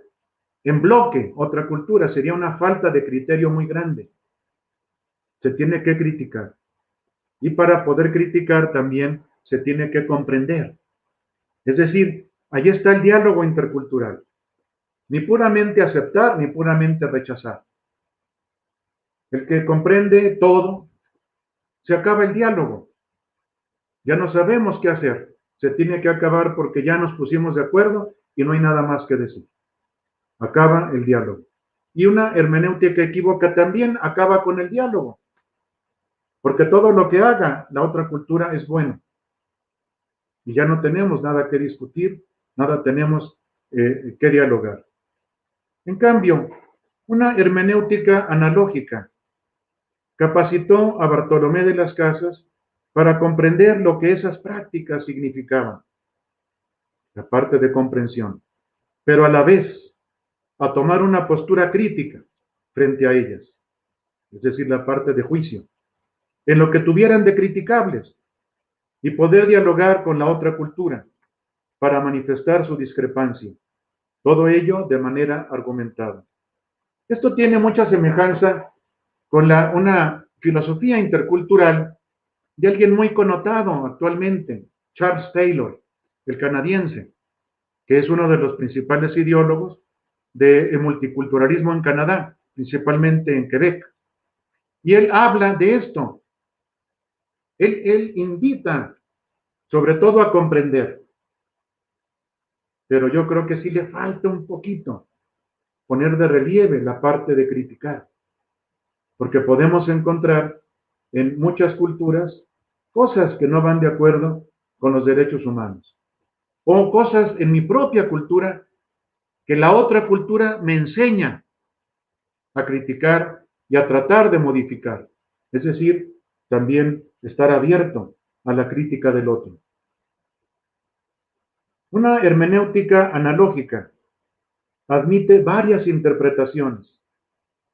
[SPEAKER 4] en bloque otra cultura. Sería una falta de criterio muy grande. Se tiene que criticar. Y para poder criticar también se tiene que comprender. Es decir, ahí está el diálogo intercultural. Ni puramente aceptar, ni puramente rechazar. El que comprende todo, se acaba el diálogo. Ya no sabemos qué hacer. Se tiene que acabar porque ya nos pusimos de acuerdo y no hay nada más que decir. Acaba el diálogo. Y una hermenéutica equívoca también acaba con el diálogo. Porque todo lo que haga la otra cultura es bueno. Y ya no tenemos nada que discutir, nada tenemos que dialogar. En cambio, una hermenéutica analógica capacitó a Bartolomé de las Casas para comprender lo que esas prácticas significaban, la parte de comprensión, pero a la vez a tomar una postura crítica frente a ellas, es decir, la parte de juicio, en lo que tuvieran de criticables y poder dialogar con la otra cultura para manifestar su discrepancia, todo ello de manera argumentada. Esto tiene mucha semejanza con una filosofía intercultural de alguien muy connotado actualmente, Charles Taylor, el canadiense, que es uno de los principales ideólogos del multiculturalismo en Canadá, principalmente en Quebec. Y él habla de esto. Él invita sobre todo a comprender, pero yo creo que sí le falta un poquito poner de relieve la parte de criticar, porque podemos encontrar en muchas culturas cosas que no van de acuerdo con los derechos humanos, o cosas en mi propia cultura que la otra cultura me enseña a criticar y a tratar de modificar. Es decir, también estar abierto a la crítica del otro. Una hermenéutica analógica admite varias interpretaciones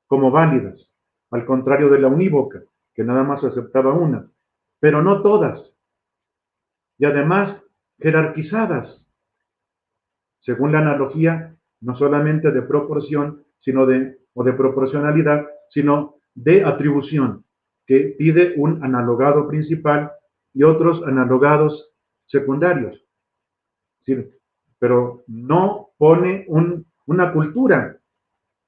[SPEAKER 4] como válidas, al contrario de la unívoca, que nada más aceptaba una, pero no todas, y además jerarquizadas, según la analogía, no solamente de proporción, o de proporcionalidad, sino de atribución, que pide un analogado principal y otros analogados secundarios. Sí, pero no pone una cultura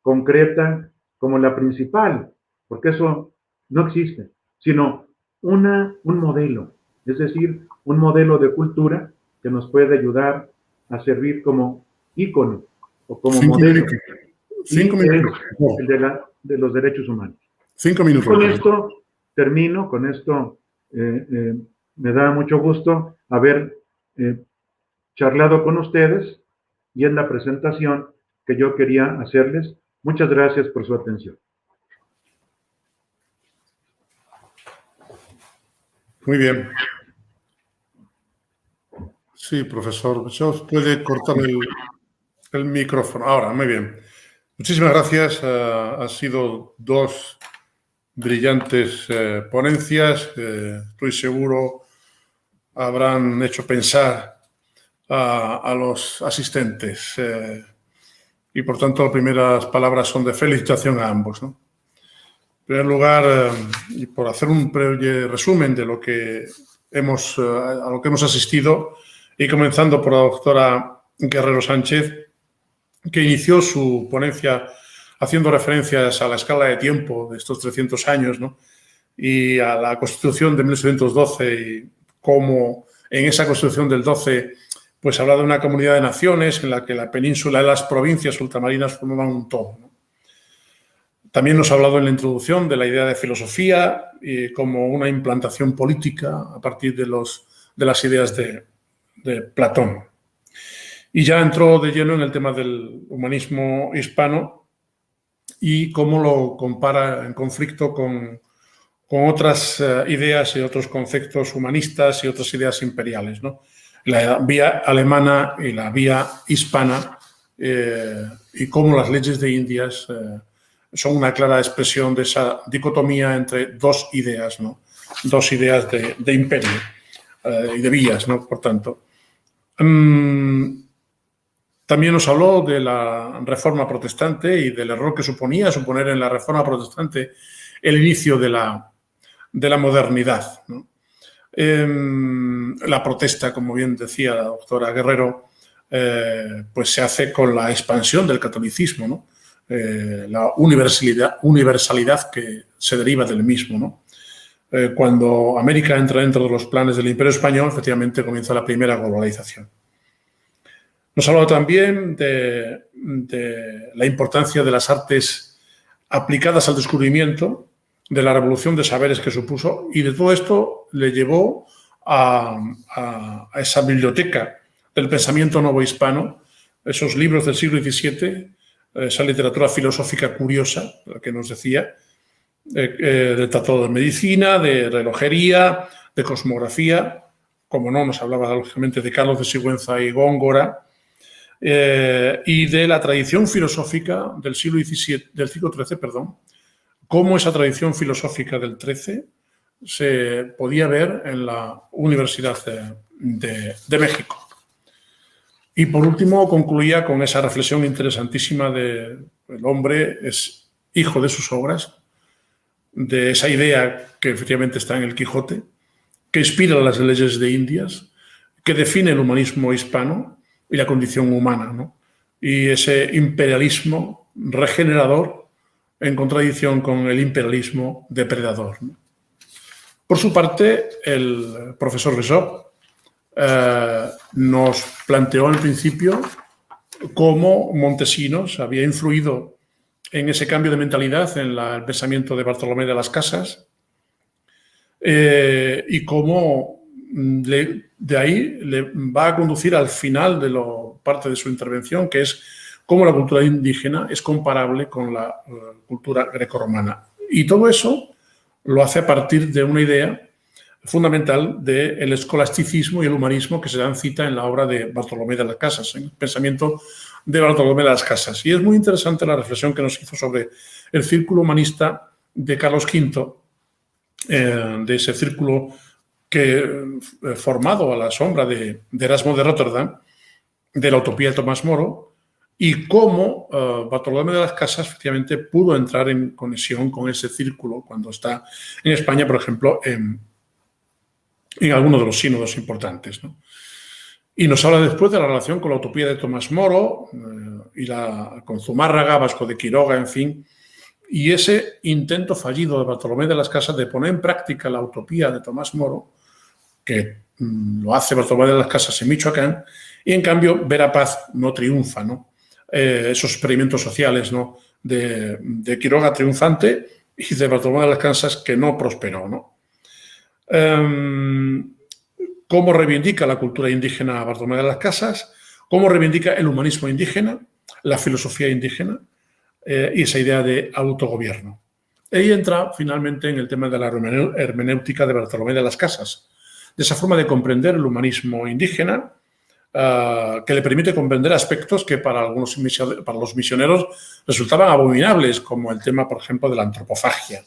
[SPEAKER 4] concreta como la principal, porque eso no existe, sino un modelo, es decir, un modelo de cultura que nos puede ayudar a servir como ícono o como modelo.
[SPEAKER 2] 5 minutos.
[SPEAKER 4] El de los derechos humanos.
[SPEAKER 2] 5 minutos.
[SPEAKER 4] Con esto termino, con esto me da mucho gusto haber charlado con ustedes y en la presentación que yo quería hacerles. Muchas gracias por su atención.
[SPEAKER 2] Muy bien. Sí, profesor. Puede cortar el micrófono. Ahora, muy bien. Muchísimas gracias. Han sido 2 brillantes ponencias. Estoy seguro habrán hecho pensar a los asistentes. Y, por tanto, las primeras palabras son de felicitación a ambos, ¿no? En primer lugar, y por hacer un breve resumen de lo que a lo que hemos asistido, y comenzando por la doctora Guerrero Sánchez, que inició su ponencia haciendo referencias a la escala de tiempo de estos 300 años, ¿no? Y a la Constitución de 1712 y cómo en esa Constitución del 12 pues habla de una comunidad de naciones en la que la península y las provincias ultramarinas formaban un todo, ¿no? También nos ha hablado en la introducción de la idea de filosofía como una implantación política a partir de las ideas de Platón. Y ya entró de lleno en el tema del humanismo hispano y cómo lo compara en conflicto con otras ideas y otros conceptos humanistas y otras ideas imperiales, ¿no? La vía alemana y la vía hispana, y cómo las leyes de Indias son una clara expresión de esa dicotomía entre dos ideas, ¿no? Dos ideas de imperio y de vías, ¿no? Por tanto. También nos habló de la Reforma Protestante y del error que suponía suponer en la Reforma Protestante el inicio de la modernidad, ¿no? La protesta, como bien decía la doctora Guerrero, pues se hace con la expansión del catolicismo, ¿no? La universalidad que se deriva del mismo, ¿no? Cuando América entra dentro de los planes del Imperio Español, efectivamente comienza la primera globalización. Nos habló también de la importancia de las artes aplicadas al descubrimiento, de la revolución de saberes que supuso, y de todo esto le llevó a esa biblioteca del pensamiento novohispano, esos libros del siglo XVII, esa literatura filosófica curiosa, la que nos decía, del tratado de medicina, de relojería, de cosmografía, como no, nos hablaba lógicamente de Carlos de Sigüenza y Góngora, y de la tradición filosófica del siglo XIII, cómo esa tradición filosófica del XIII se podía ver en la Universidad de México. Y por último concluía con esa reflexión interesantísima de el hombre es hijo de sus obras, de esa idea que efectivamente está en el Quijote, que inspira las leyes de Indias, que define el humanismo hispano y la condición humana, ¿no? Y ese imperialismo regenerador en contradicción con el imperialismo depredador, ¿no? Por su parte, el profesor Besop nos planteó al principio cómo Montesinos había influido en ese cambio de mentalidad en el pensamiento de Bartolomé de las Casas, y cómo de ahí le va a conducir al final de parte de su intervención, que es cómo la cultura indígena es comparable con la cultura grecorromana. Y todo eso lo hace a partir de una idea fundamental del escolasticismo y el humanismo que se dan cita en la obra de Bartolomé de las Casas, en el pensamiento de Bartolomé de las Casas. Y es muy interesante la reflexión que nos hizo sobre el círculo humanista de Carlos V, de ese círculo que formado a la sombra de Erasmo de Rotterdam, de la utopía de Tomás Moro, y cómo Bartolomé de las Casas efectivamente pudo entrar en conexión con ese círculo cuando está en España, por ejemplo, en algunos de los sínodos importantes, ¿no? Y nos habla después de la relación con la utopía de Tomás Moro y con Zumárraga, Vasco de Quiroga, en fin, y ese intento fallido de Bartolomé de las Casas de poner en práctica la utopía de Tomás Moro, que lo hace Bartolomé de las Casas en Michoacán, y en cambio Verapaz no triunfa, ¿no? Esos experimentos sociales, ¿no? de Quiroga triunfante y de Bartolomé de las Casas que no prosperó, ¿no? Cómo reivindica la cultura indígena Bartolomé de las Casas, cómo reivindica el humanismo indígena, la filosofía indígena y esa idea de autogobierno. Ahí entra finalmente en el tema de la hermenéutica de Bartolomé de las Casas, de esa forma de comprender el humanismo indígena que le permite comprender aspectos que para los misioneros resultaban abominables, como el tema, por ejemplo, de la antropofagia.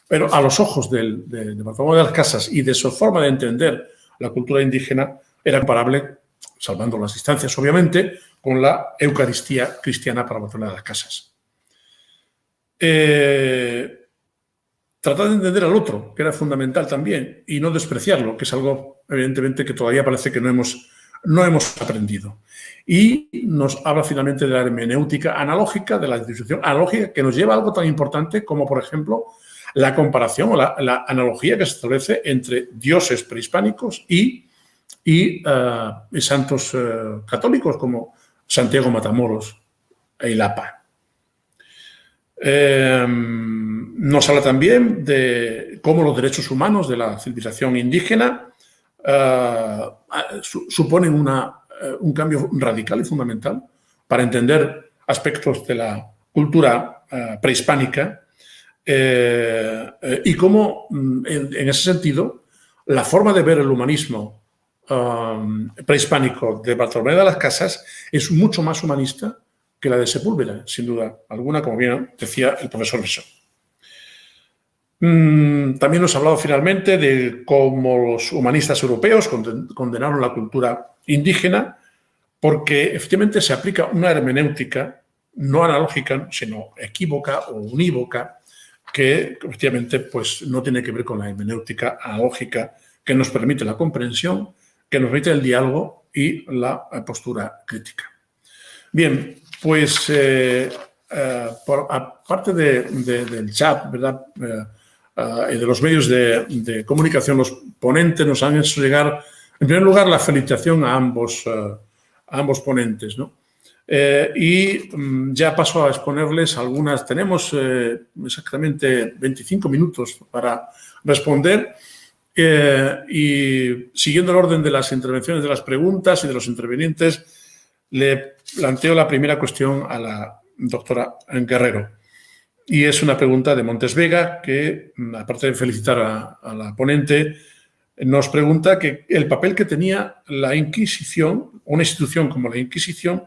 [SPEAKER 2] Pero a los ojos de Bartolomé de las Casas y de su forma de entender la cultura indígena era comparable, salvando las distancias obviamente, con la Eucaristía cristiana para Bartolomé de las Casas. Tratar de entender al otro, que era fundamental también, y no despreciarlo, que es algo evidentemente que todavía parece que no hemos aprendido. Y nos habla finalmente de la hermenéutica analógica, de la distribución analógica, que nos lleva a algo tan importante como, por ejemplo, la comparación o la analogía que se establece entre dioses prehispánicos y santos católicos como Santiago Matamoros e Ilapa. Nos habla también de cómo los derechos humanos de la civilización indígena suponen un cambio radical y fundamental para entender aspectos de la cultura prehispánica y cómo, en ese sentido, la forma de ver el humanismo prehispánico de Bartolomé de las Casas es mucho más humanista que la de Sepúlveda, sin duda alguna, como bien decía el profesor Bessó. También nos ha hablado finalmente de cómo los humanistas europeos condenaron la cultura indígena porque efectivamente se aplica una hermenéutica no analógica, sino equívoca o unívoca, que efectivamente pues, no tiene que ver con la hermenéutica analógica que nos permite la comprensión, que nos permite el diálogo y la postura crítica. Bien, pues aparte del chat, ¿verdad? Y de los medios de comunicación, los ponentes nos han hecho llegar, en primer lugar, la felicitación a ambos ponentes, ¿no? Y ya paso a exponerles algunas. Tenemos exactamente 25 minutos para responder y siguiendo el orden de las intervenciones, de las preguntas y de los intervinientes, le planteo la primera cuestión a la doctora Guerrero. Y es una pregunta de Montes Vega que, aparte de felicitar a la ponente, nos pregunta que el papel que tenía la Inquisición, una institución como la Inquisición,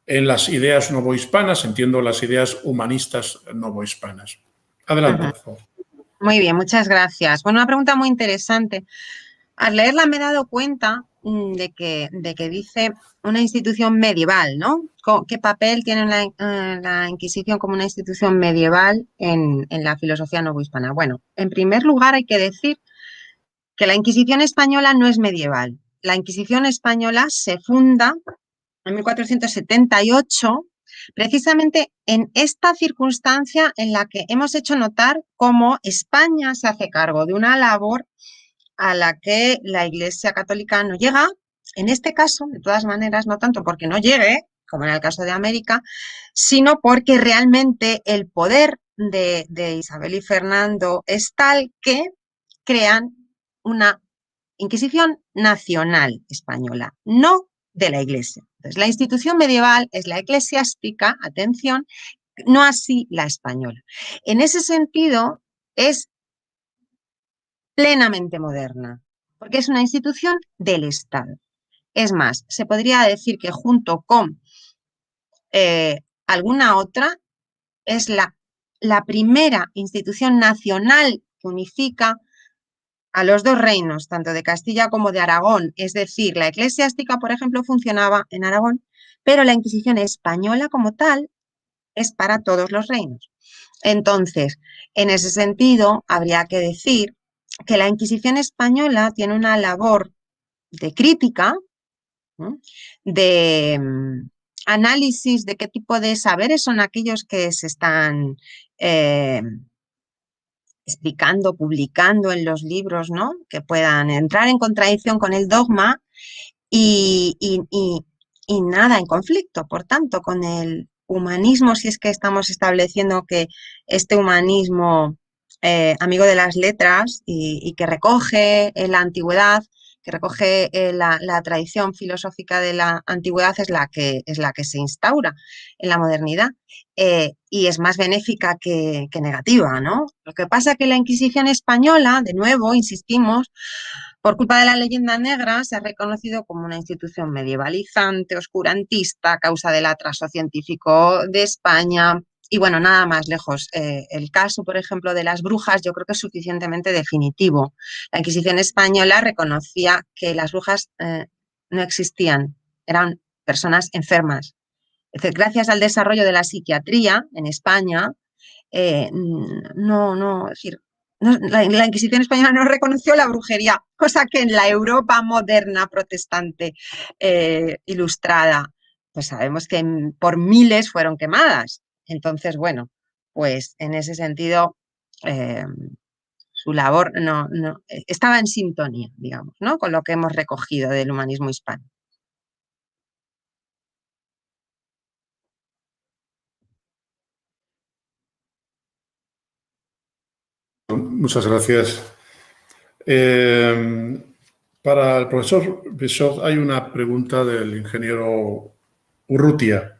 [SPEAKER 2] en las ideas novohispanas, entiendo las ideas humanistas novohispanas. Adelante, por favor.
[SPEAKER 3] Muy bien, muchas gracias. Bueno, una pregunta muy interesante. Al leerla me he dado cuenta de que dice una institución medieval, ¿no? ¿Qué papel tiene la Inquisición como una institución medieval en la filosofía novohispana? Bueno, en primer lugar hay que decir que la Inquisición española no es medieval. La Inquisición española se funda en 1478, precisamente en esta circunstancia en la que hemos hecho notar cómo España se hace cargo de una labor a la que la Iglesia Católica no llega, en este caso, de todas maneras, no tanto porque no llegue, como en el caso de América, sino porque realmente el poder de Isabel y Fernando es tal que crean una Inquisición nacional española, no de la Iglesia. Entonces, la institución medieval es la eclesiástica, atención, no así la española. En ese sentido, es plenamente moderna, porque es una institución del Estado. Es más, se podría decir que junto con alguna otra, es la primera institución nacional que unifica a los dos reinos, tanto de Castilla como de Aragón. Es decir, la eclesiástica, por ejemplo, funcionaba en Aragón, pero la Inquisición española como tal es para todos los reinos. Entonces, en ese sentido, habría que decir que la Inquisición española tiene una labor de crítica, ¿no? De análisis de qué tipo de saberes son aquellos que se están explicando, publicando en los libros, ¿no? Que puedan entrar en contradicción con el dogma y nada en conflicto, por tanto, con el humanismo, si es que estamos estableciendo que este humanismo amigo de las letras y que recoge la antigüedad, que recoge la tradición filosófica de la antigüedad es la que se instaura en la modernidad y es más benéfica que negativa, ¿no? Lo que pasa es que la Inquisición española, de nuevo, insistimos, por culpa de la leyenda negra, se ha reconocido como una institución medievalizante, oscurantista, a causa del atraso científico de España. Y bueno, nada más lejos. El caso, por ejemplo, de las brujas, yo creo que es suficientemente definitivo. La Inquisición española reconocía que las brujas no existían, eran personas enfermas. Es decir, gracias al desarrollo de la psiquiatría en España, la Inquisición española no reconoció la brujería, cosa que en la Europa moderna protestante ilustrada, pues sabemos que por miles fueron quemadas. Entonces, bueno, pues en ese sentido su labor no estaba en sintonía, digamos, ¿no? Con lo que hemos recogido del humanismo hispano.
[SPEAKER 2] Muchas gracias. Para el profesor Bessó hay una pregunta del ingeniero Urrutia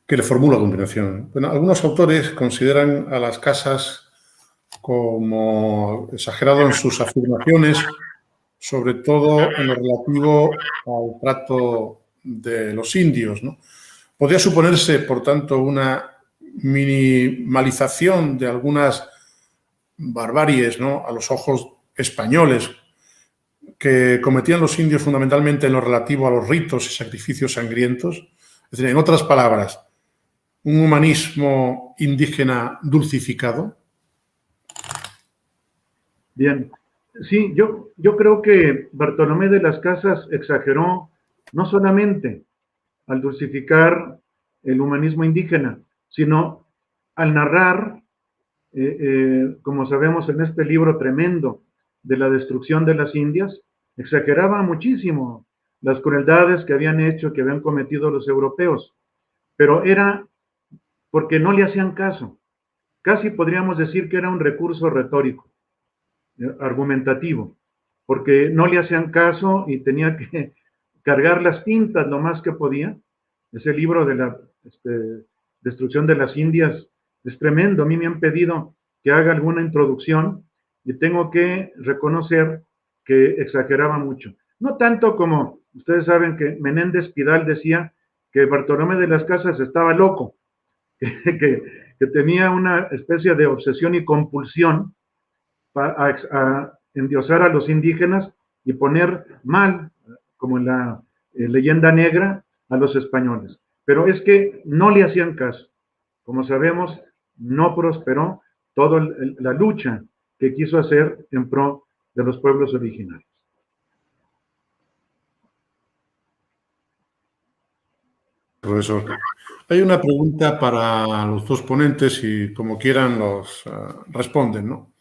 [SPEAKER 2] que le formulo a continuación. Bueno, algunos autores consideran a las casas como exagerado en sus afirmaciones, sobre todo en lo relativo al trato de los indios, ¿no? Podría suponerse, por tanto, una minimalización de algunas barbaries, ¿no?, a los ojos españoles que cometían los indios fundamentalmente en lo relativo a los ritos y sacrificios sangrientos. Es decir, en otras palabras, un humanismo indígena dulcificado.
[SPEAKER 4] Bien. Sí, yo creo que Bartolomé de las Casas exageró no solamente al dulcificar el humanismo indígena, sino al narrar, como sabemos en este libro tremendo de la destrucción de las Indias, exageraba muchísimo las crueldades que habían hecho, que habían cometido los europeos, pero era porque no le hacían caso. Casi podríamos decir que era un recurso retórico, argumentativo, porque no le hacían caso y tenía que cargar las tintas lo más que podía. Ese libro de la destrucción de las Indias es tremendo. A mí me han pedido que haga alguna introducción y tengo que reconocer que exageraba mucho. No tanto como ustedes saben que Menéndez Pidal decía que Bartolomé de las Casas estaba loco, que tenía una especie de obsesión y compulsión a endiosar a los indígenas y poner mal, como en la leyenda negra, a los españoles. Pero es que no le hacían caso. Como sabemos, no prosperó toda la lucha que quiso hacer en pro de los pueblos originarios.
[SPEAKER 2] Profesor, hay una pregunta para los dos ponentes y como quieran los responden, ¿no?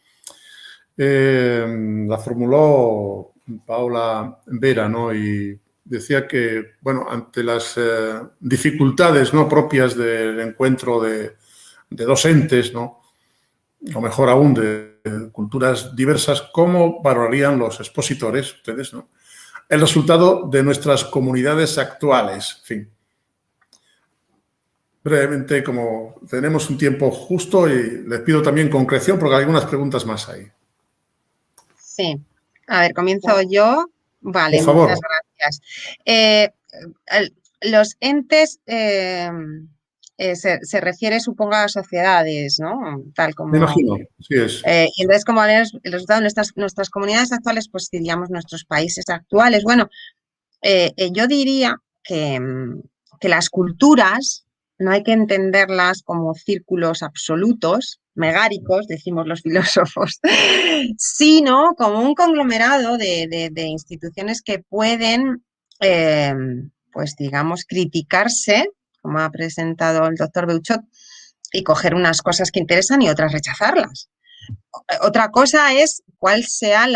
[SPEAKER 2] La formuló Paula Vera, ¿no? Y decía que, bueno, ante las dificultades, ¿no?, propias del encuentro de dos entes, ¿no?, o mejor aún, de culturas diversas, ¿cómo valorarían los expositores, ustedes, ¿no?, el resultado de nuestras comunidades actuales? En fin, brevemente, como tenemos un tiempo justo, y les pido también concreción porque hay algunas preguntas más ahí.
[SPEAKER 3] Sí, a ver, comienzo yo. Vale,
[SPEAKER 2] Por favor.
[SPEAKER 3] muchas gracias. Los entes se refiere, supongo, a sociedades, ¿no? Tal como...
[SPEAKER 2] Me imagino, sí es.
[SPEAKER 3] Y entonces, como el resultado de nuestras comunidades actuales, pues diríamos nuestros países actuales. Bueno, yo diría que las culturas no hay que entenderlas como círculos absolutos, megáricos, decimos los filósofos, sino como un conglomerado de instituciones que pueden, pues digamos, criticarse, como ha presentado el doctor Beuchot, y coger unas cosas que interesan y otras rechazarlas. Otra cosa es cuál sea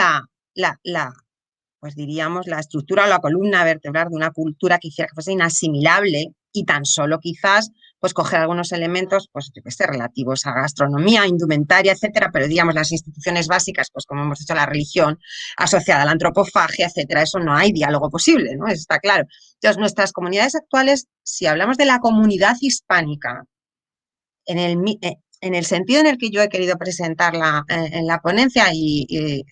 [SPEAKER 3] pues diríamos, la estructura o la columna vertebral de una cultura que hiciera que fuese inasimilable y tan solo quizás pues coger algunos elementos, pues yo que sé, relativos a gastronomía, indumentaria, etcétera, pero digamos las instituciones básicas, pues como hemos dicho, la religión asociada a la antropofagia, etcétera, eso no hay diálogo posible, ¿no? Eso está claro. Entonces, nuestras comunidades actuales, si hablamos de la comunidad hispánica, en el sentido en el que yo he querido presentarla en la ponencia y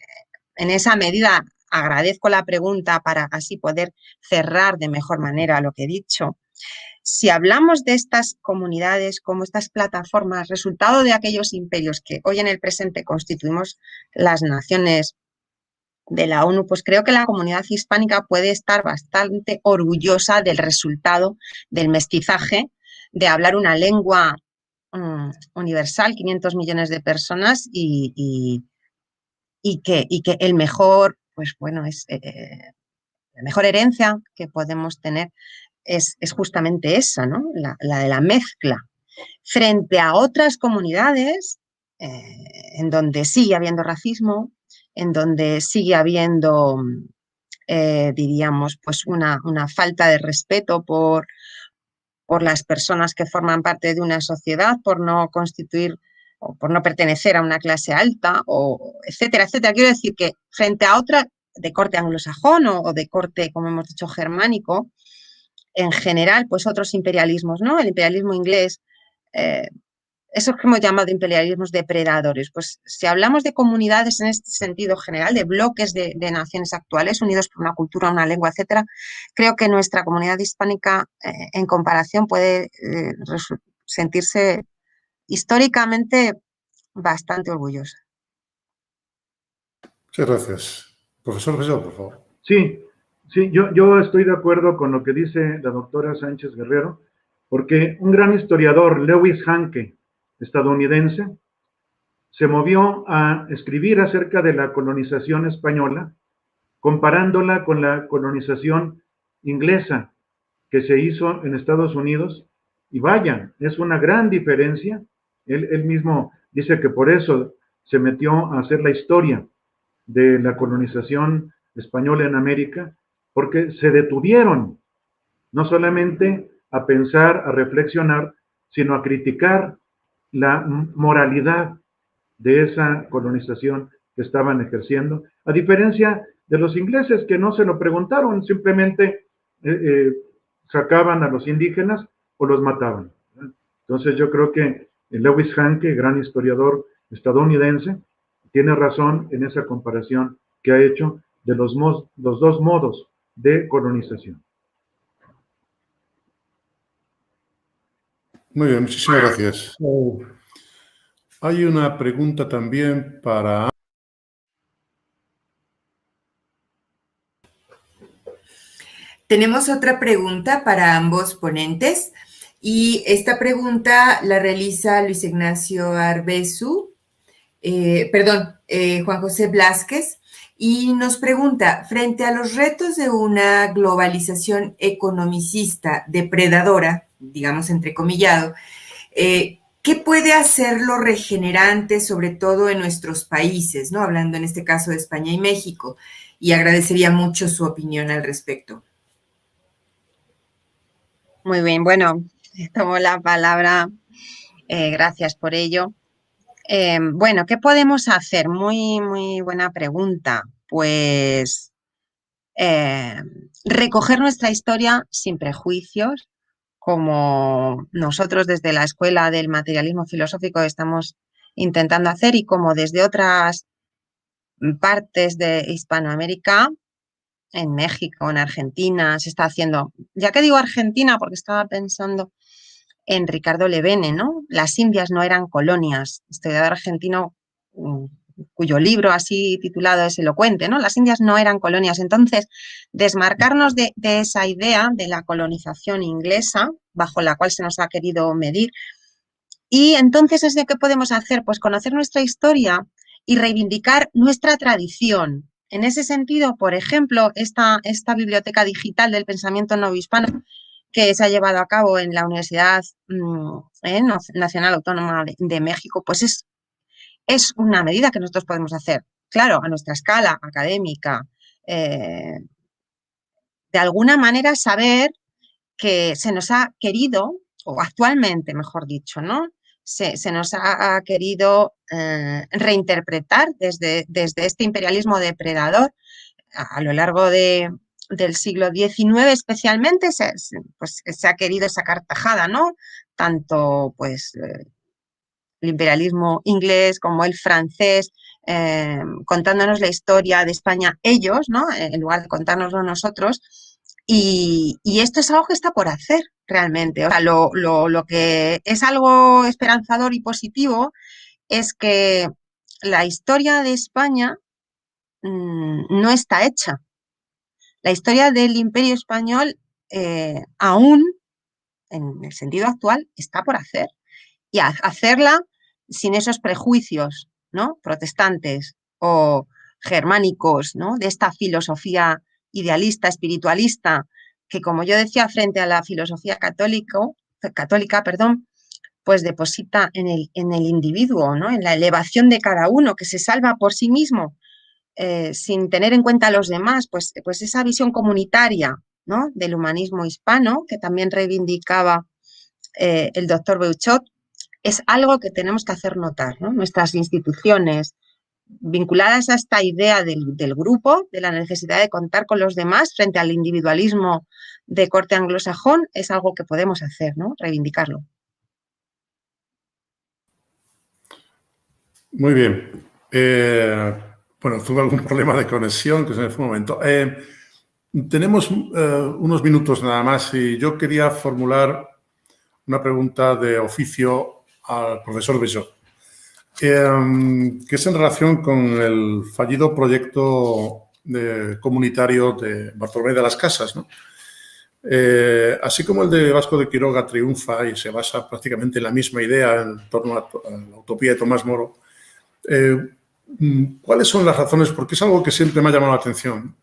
[SPEAKER 3] en esa medida agradezco la pregunta para así poder cerrar de mejor manera lo que he dicho. Si hablamos de estas comunidades como estas plataformas, resultado de aquellos imperios que hoy en el presente constituimos las naciones de la ONU, pues creo que la comunidad hispánica puede estar bastante orgullosa del resultado del mestizaje, de hablar una lengua universal, 500 millones de personas y que el mejor, pues bueno, es la mejor herencia que podemos tener es justamente esa, ¿no? La de la mezcla. Frente a otras comunidades en donde sigue habiendo racismo, en donde sigue habiendo, diríamos, pues una falta de respeto por las personas que forman parte de una sociedad, por no constituir o por no pertenecer a una clase alta, o etcétera, etcétera. Quiero decir que frente a otra de corte anglosajón o de corte, como hemos dicho, germánico, en general, pues otros imperialismos, ¿no? El imperialismo inglés, esos que hemos llamado imperialismos depredadores. Pues si hablamos de comunidades en este sentido general, de bloques de naciones actuales unidos por una cultura, una lengua, etcétera, creo que nuestra comunidad hispánica en comparación puede sentirse históricamente bastante orgullosa.
[SPEAKER 2] Muchas gracias. Profesor Gesell, por favor.
[SPEAKER 4] Sí, yo estoy de acuerdo con lo que dice la doctora Sánchez Guerrero, porque un gran historiador, Lewis Hanke, estadounidense, se movió a escribir acerca de la colonización española, comparándola con la colonización inglesa que se hizo en Estados Unidos, y vaya, es una gran diferencia. Él mismo dice que por eso se metió a hacer la historia de la colonización española en América, porque se detuvieron no solamente a pensar, a reflexionar, sino a criticar la moralidad de esa colonización que estaban ejerciendo, a diferencia de los ingleses que no se lo preguntaron, simplemente sacaban a los indígenas o los mataban. Entonces yo creo que Lewis Hanke, gran historiador estadounidense, tiene razón en esa comparación que ha hecho de los dos modos de colonización.
[SPEAKER 2] Muy bien, muchísimas gracias. Hay una pregunta también para...
[SPEAKER 1] Tenemos otra pregunta para ambos ponentes y esta pregunta la realiza Luis Ignacio Arbezu, Juan José Blázquez, y nos pregunta, frente a los retos de una globalización economicista depredadora, digamos entrecomillado, ¿qué puede hacer lo regenerante, sobre todo en nuestros países, ¿no? Hablando en este caso de España y México, y agradecería mucho su opinión al respecto.
[SPEAKER 3] Muy bien, bueno, tomo la palabra, gracias por ello. Bueno, ¿qué podemos hacer? Muy buena pregunta. Pues recoger nuestra historia sin prejuicios, como nosotros desde la Escuela del Materialismo Filosófico estamos intentando hacer y como desde otras partes de Hispanoamérica, en México, en Argentina, se está haciendo. Ya que digo Argentina, porque estaba pensando en Ricardo Levene, ¿no? Las Indias no eran colonias, historiador argentino cuyo libro así titulado es elocuente, ¿no? Las Indias no eran colonias. Entonces, desmarcarnos de esa idea de la colonización inglesa, bajo la cual se nos ha querido medir, y entonces, ¿es de qué podemos hacer? Pues conocer nuestra historia y reivindicar nuestra tradición. En ese sentido, por ejemplo, esta biblioteca digital del pensamiento novohispano que se ha llevado a cabo en la Universidad Nacional Autónoma de México, pues es una medida que nosotros podemos hacer, claro, a nuestra escala académica, de alguna manera saber que se nos ha querido, o actualmente, mejor dicho, ¿no? Se nos ha querido reinterpretar desde este imperialismo depredador a lo largo del siglo XIX especialmente, pues, se ha querido sacar tajada, ¿no? Tanto pues el imperialismo inglés como el francés, contándonos la historia de España ellos, ¿no? En lugar de contárnoslo nosotros. Y esto es algo que está por hacer realmente. O sea, lo que es algo esperanzador y positivo es que la historia de España no está hecha. La historia del Imperio Español aún, en el sentido actual, está por hacer. Y hacerla sin esos prejuicios, ¿no? Protestantes o germánicos, ¿no? De esta filosofía idealista, espiritualista, que como yo decía, frente a la filosofía católica, pues deposita en el individuo, ¿no? En la elevación de cada uno, que se salva por sí mismo, sin tener en cuenta a los demás, pues esa visión comunitaria, ¿no? Del humanismo hispano, que también reivindicaba el doctor Beuchot, es algo que tenemos que hacer notar, ¿no? Nuestras instituciones, vinculadas a esta idea del grupo, de la necesidad de contar con los demás frente al individualismo de corte anglosajón, es algo que podemos hacer, ¿no? Reivindicarlo.
[SPEAKER 2] Muy bien. Bueno, tuve algún problema de conexión, que se me fue un momento. Tenemos unos minutos nada más y yo quería formular una pregunta de oficio al profesor Bechó, que es en relación con el fallido proyecto comunitario de Bartolomé de las Casas, ¿no? Así como el de Vasco de Quiroga triunfa y se basa prácticamente en la misma idea en torno a la utopía de Tomás Moro, ¿cuáles son las razones? Porque es algo que siempre me ha llamado la atención.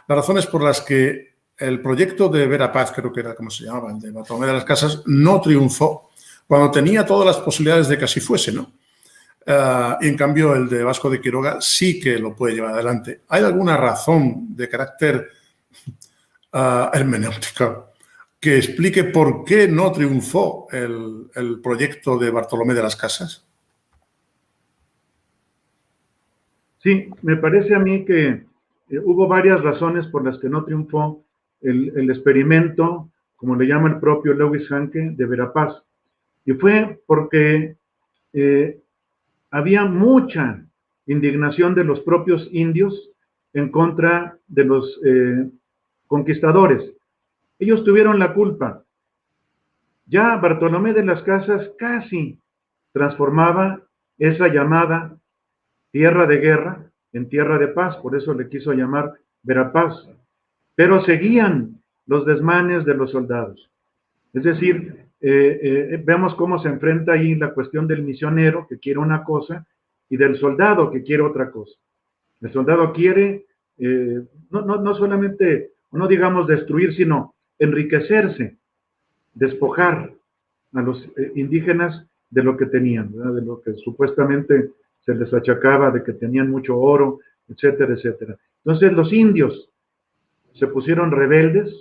[SPEAKER 2] Las razones por las que el proyecto de Vera Paz, creo que era como se llamaba, el de Bartolomé de las Casas, no triunfó cuando tenía todas las posibilidades de que así fuese, ¿no? Y en cambio el de Vasco de Quiroga sí que lo puede llevar adelante. ¿Hay alguna razón de carácter hermenéutica que explique por qué no triunfó el proyecto de Bartolomé de las Casas?
[SPEAKER 4] Sí, me parece a mí que hubo varias razones por las que no triunfó el experimento, como le llama el propio Lewis Hanke, de Vera Paz. Y fue porque había mucha indignación de los propios indios en contra de los conquistadores. Ellos tuvieron la culpa. Ya Bartolomé de las Casas casi transformaba esa llamada tierra de guerra en tierra de paz, por eso le quiso llamar Verapaz. Pero seguían los desmanes de los soldados. Es decir, vemos cómo se enfrenta ahí la cuestión del misionero que quiere una cosa y del soldado que quiere otra cosa. El soldado quiere no solamente, no digamos destruir, sino enriquecerse, despojar a los indígenas de lo que tenían, ¿verdad? De lo que supuestamente se les achacaba de que tenían mucho oro, etcétera, etcétera. Entonces los indios se pusieron rebeldes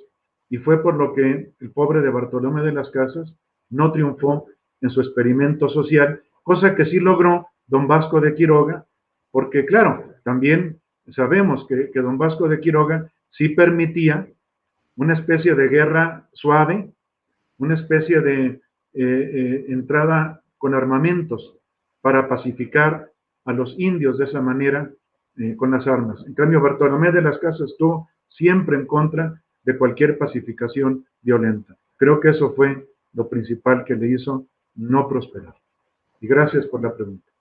[SPEAKER 4] y fue por lo que el pobre de Bartolomé de las Casas no triunfó en su experimento social, cosa que sí logró don Vasco de Quiroga, porque claro, también sabemos que don Vasco de Quiroga sí permitía una especie de guerra suave, una especie de entrada con armamentos para pacificar a los indios de esa manera con las armas. En cambio, Bartolomé de las Casas estuvo siempre en contra de cualquier pacificación violenta. Creo que eso fue lo principal que le hizo no prosperar. Y gracias por la pregunta.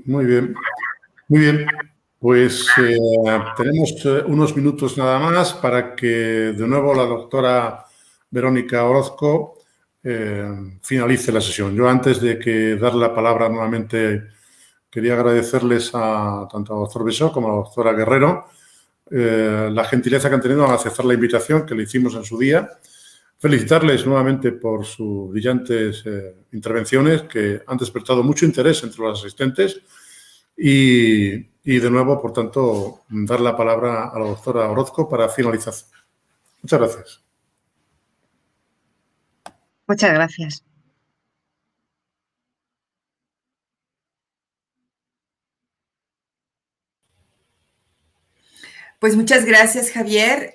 [SPEAKER 2] Muy bien, muy bien. Pues tenemos unos minutos nada más para que de nuevo la doctora Verónica Orozco finalice la sesión. Yo antes de que dar la palabra nuevamente quería agradecerles tanto al doctor Bechó como a la doctora Guerrero la gentileza que han tenido al aceptar la invitación que le hicimos en su día. Felicitarles nuevamente por sus brillantes intervenciones que han despertado mucho interés entre los asistentes y de nuevo, por tanto, dar la palabra a la doctora Orozco para finalizar. Muchas gracias.
[SPEAKER 3] Muchas gracias.
[SPEAKER 1] Pues muchas gracias, Javier.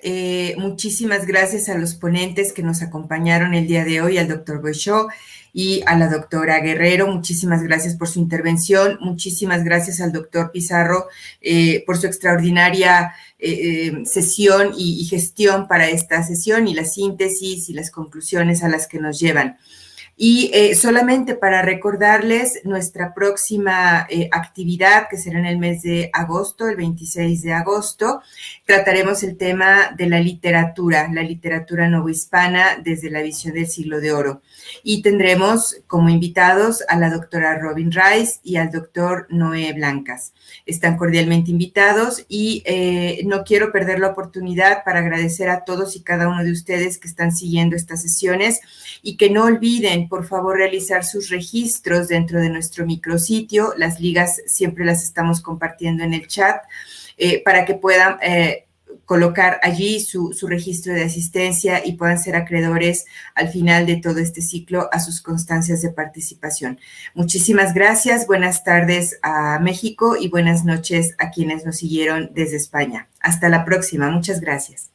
[SPEAKER 1] Muchísimas gracias a los ponentes que nos acompañaron el día de hoy, al doctor Bechó y a la doctora Guerrero. Muchísimas gracias por su intervención. Muchísimas gracias al doctor Pizarro por su extraordinaria sesión y gestión para esta sesión y la síntesis y las conclusiones a las que nos llevan. Y solamente para recordarles nuestra próxima actividad, que será en el mes de agosto, el 26 de agosto, trataremos el tema de la literatura novohispana desde la visión del siglo de oro. Y tendremos como invitados a la doctora Robin Rice y al doctor Noé Blancas. Están cordialmente invitados y no quiero perder la oportunidad para agradecer a todos y cada uno de ustedes que están siguiendo estas sesiones y que no olviden, por favor, realizar sus registros dentro de nuestro micrositio. Las ligas siempre las estamos compartiendo en el chat para que puedan colocar allí su registro de asistencia y puedan ser acreedores al final de todo este ciclo a sus constancias de participación. Muchísimas gracias, buenas tardes a México y buenas noches a quienes nos siguieron desde España. Hasta la próxima, muchas gracias.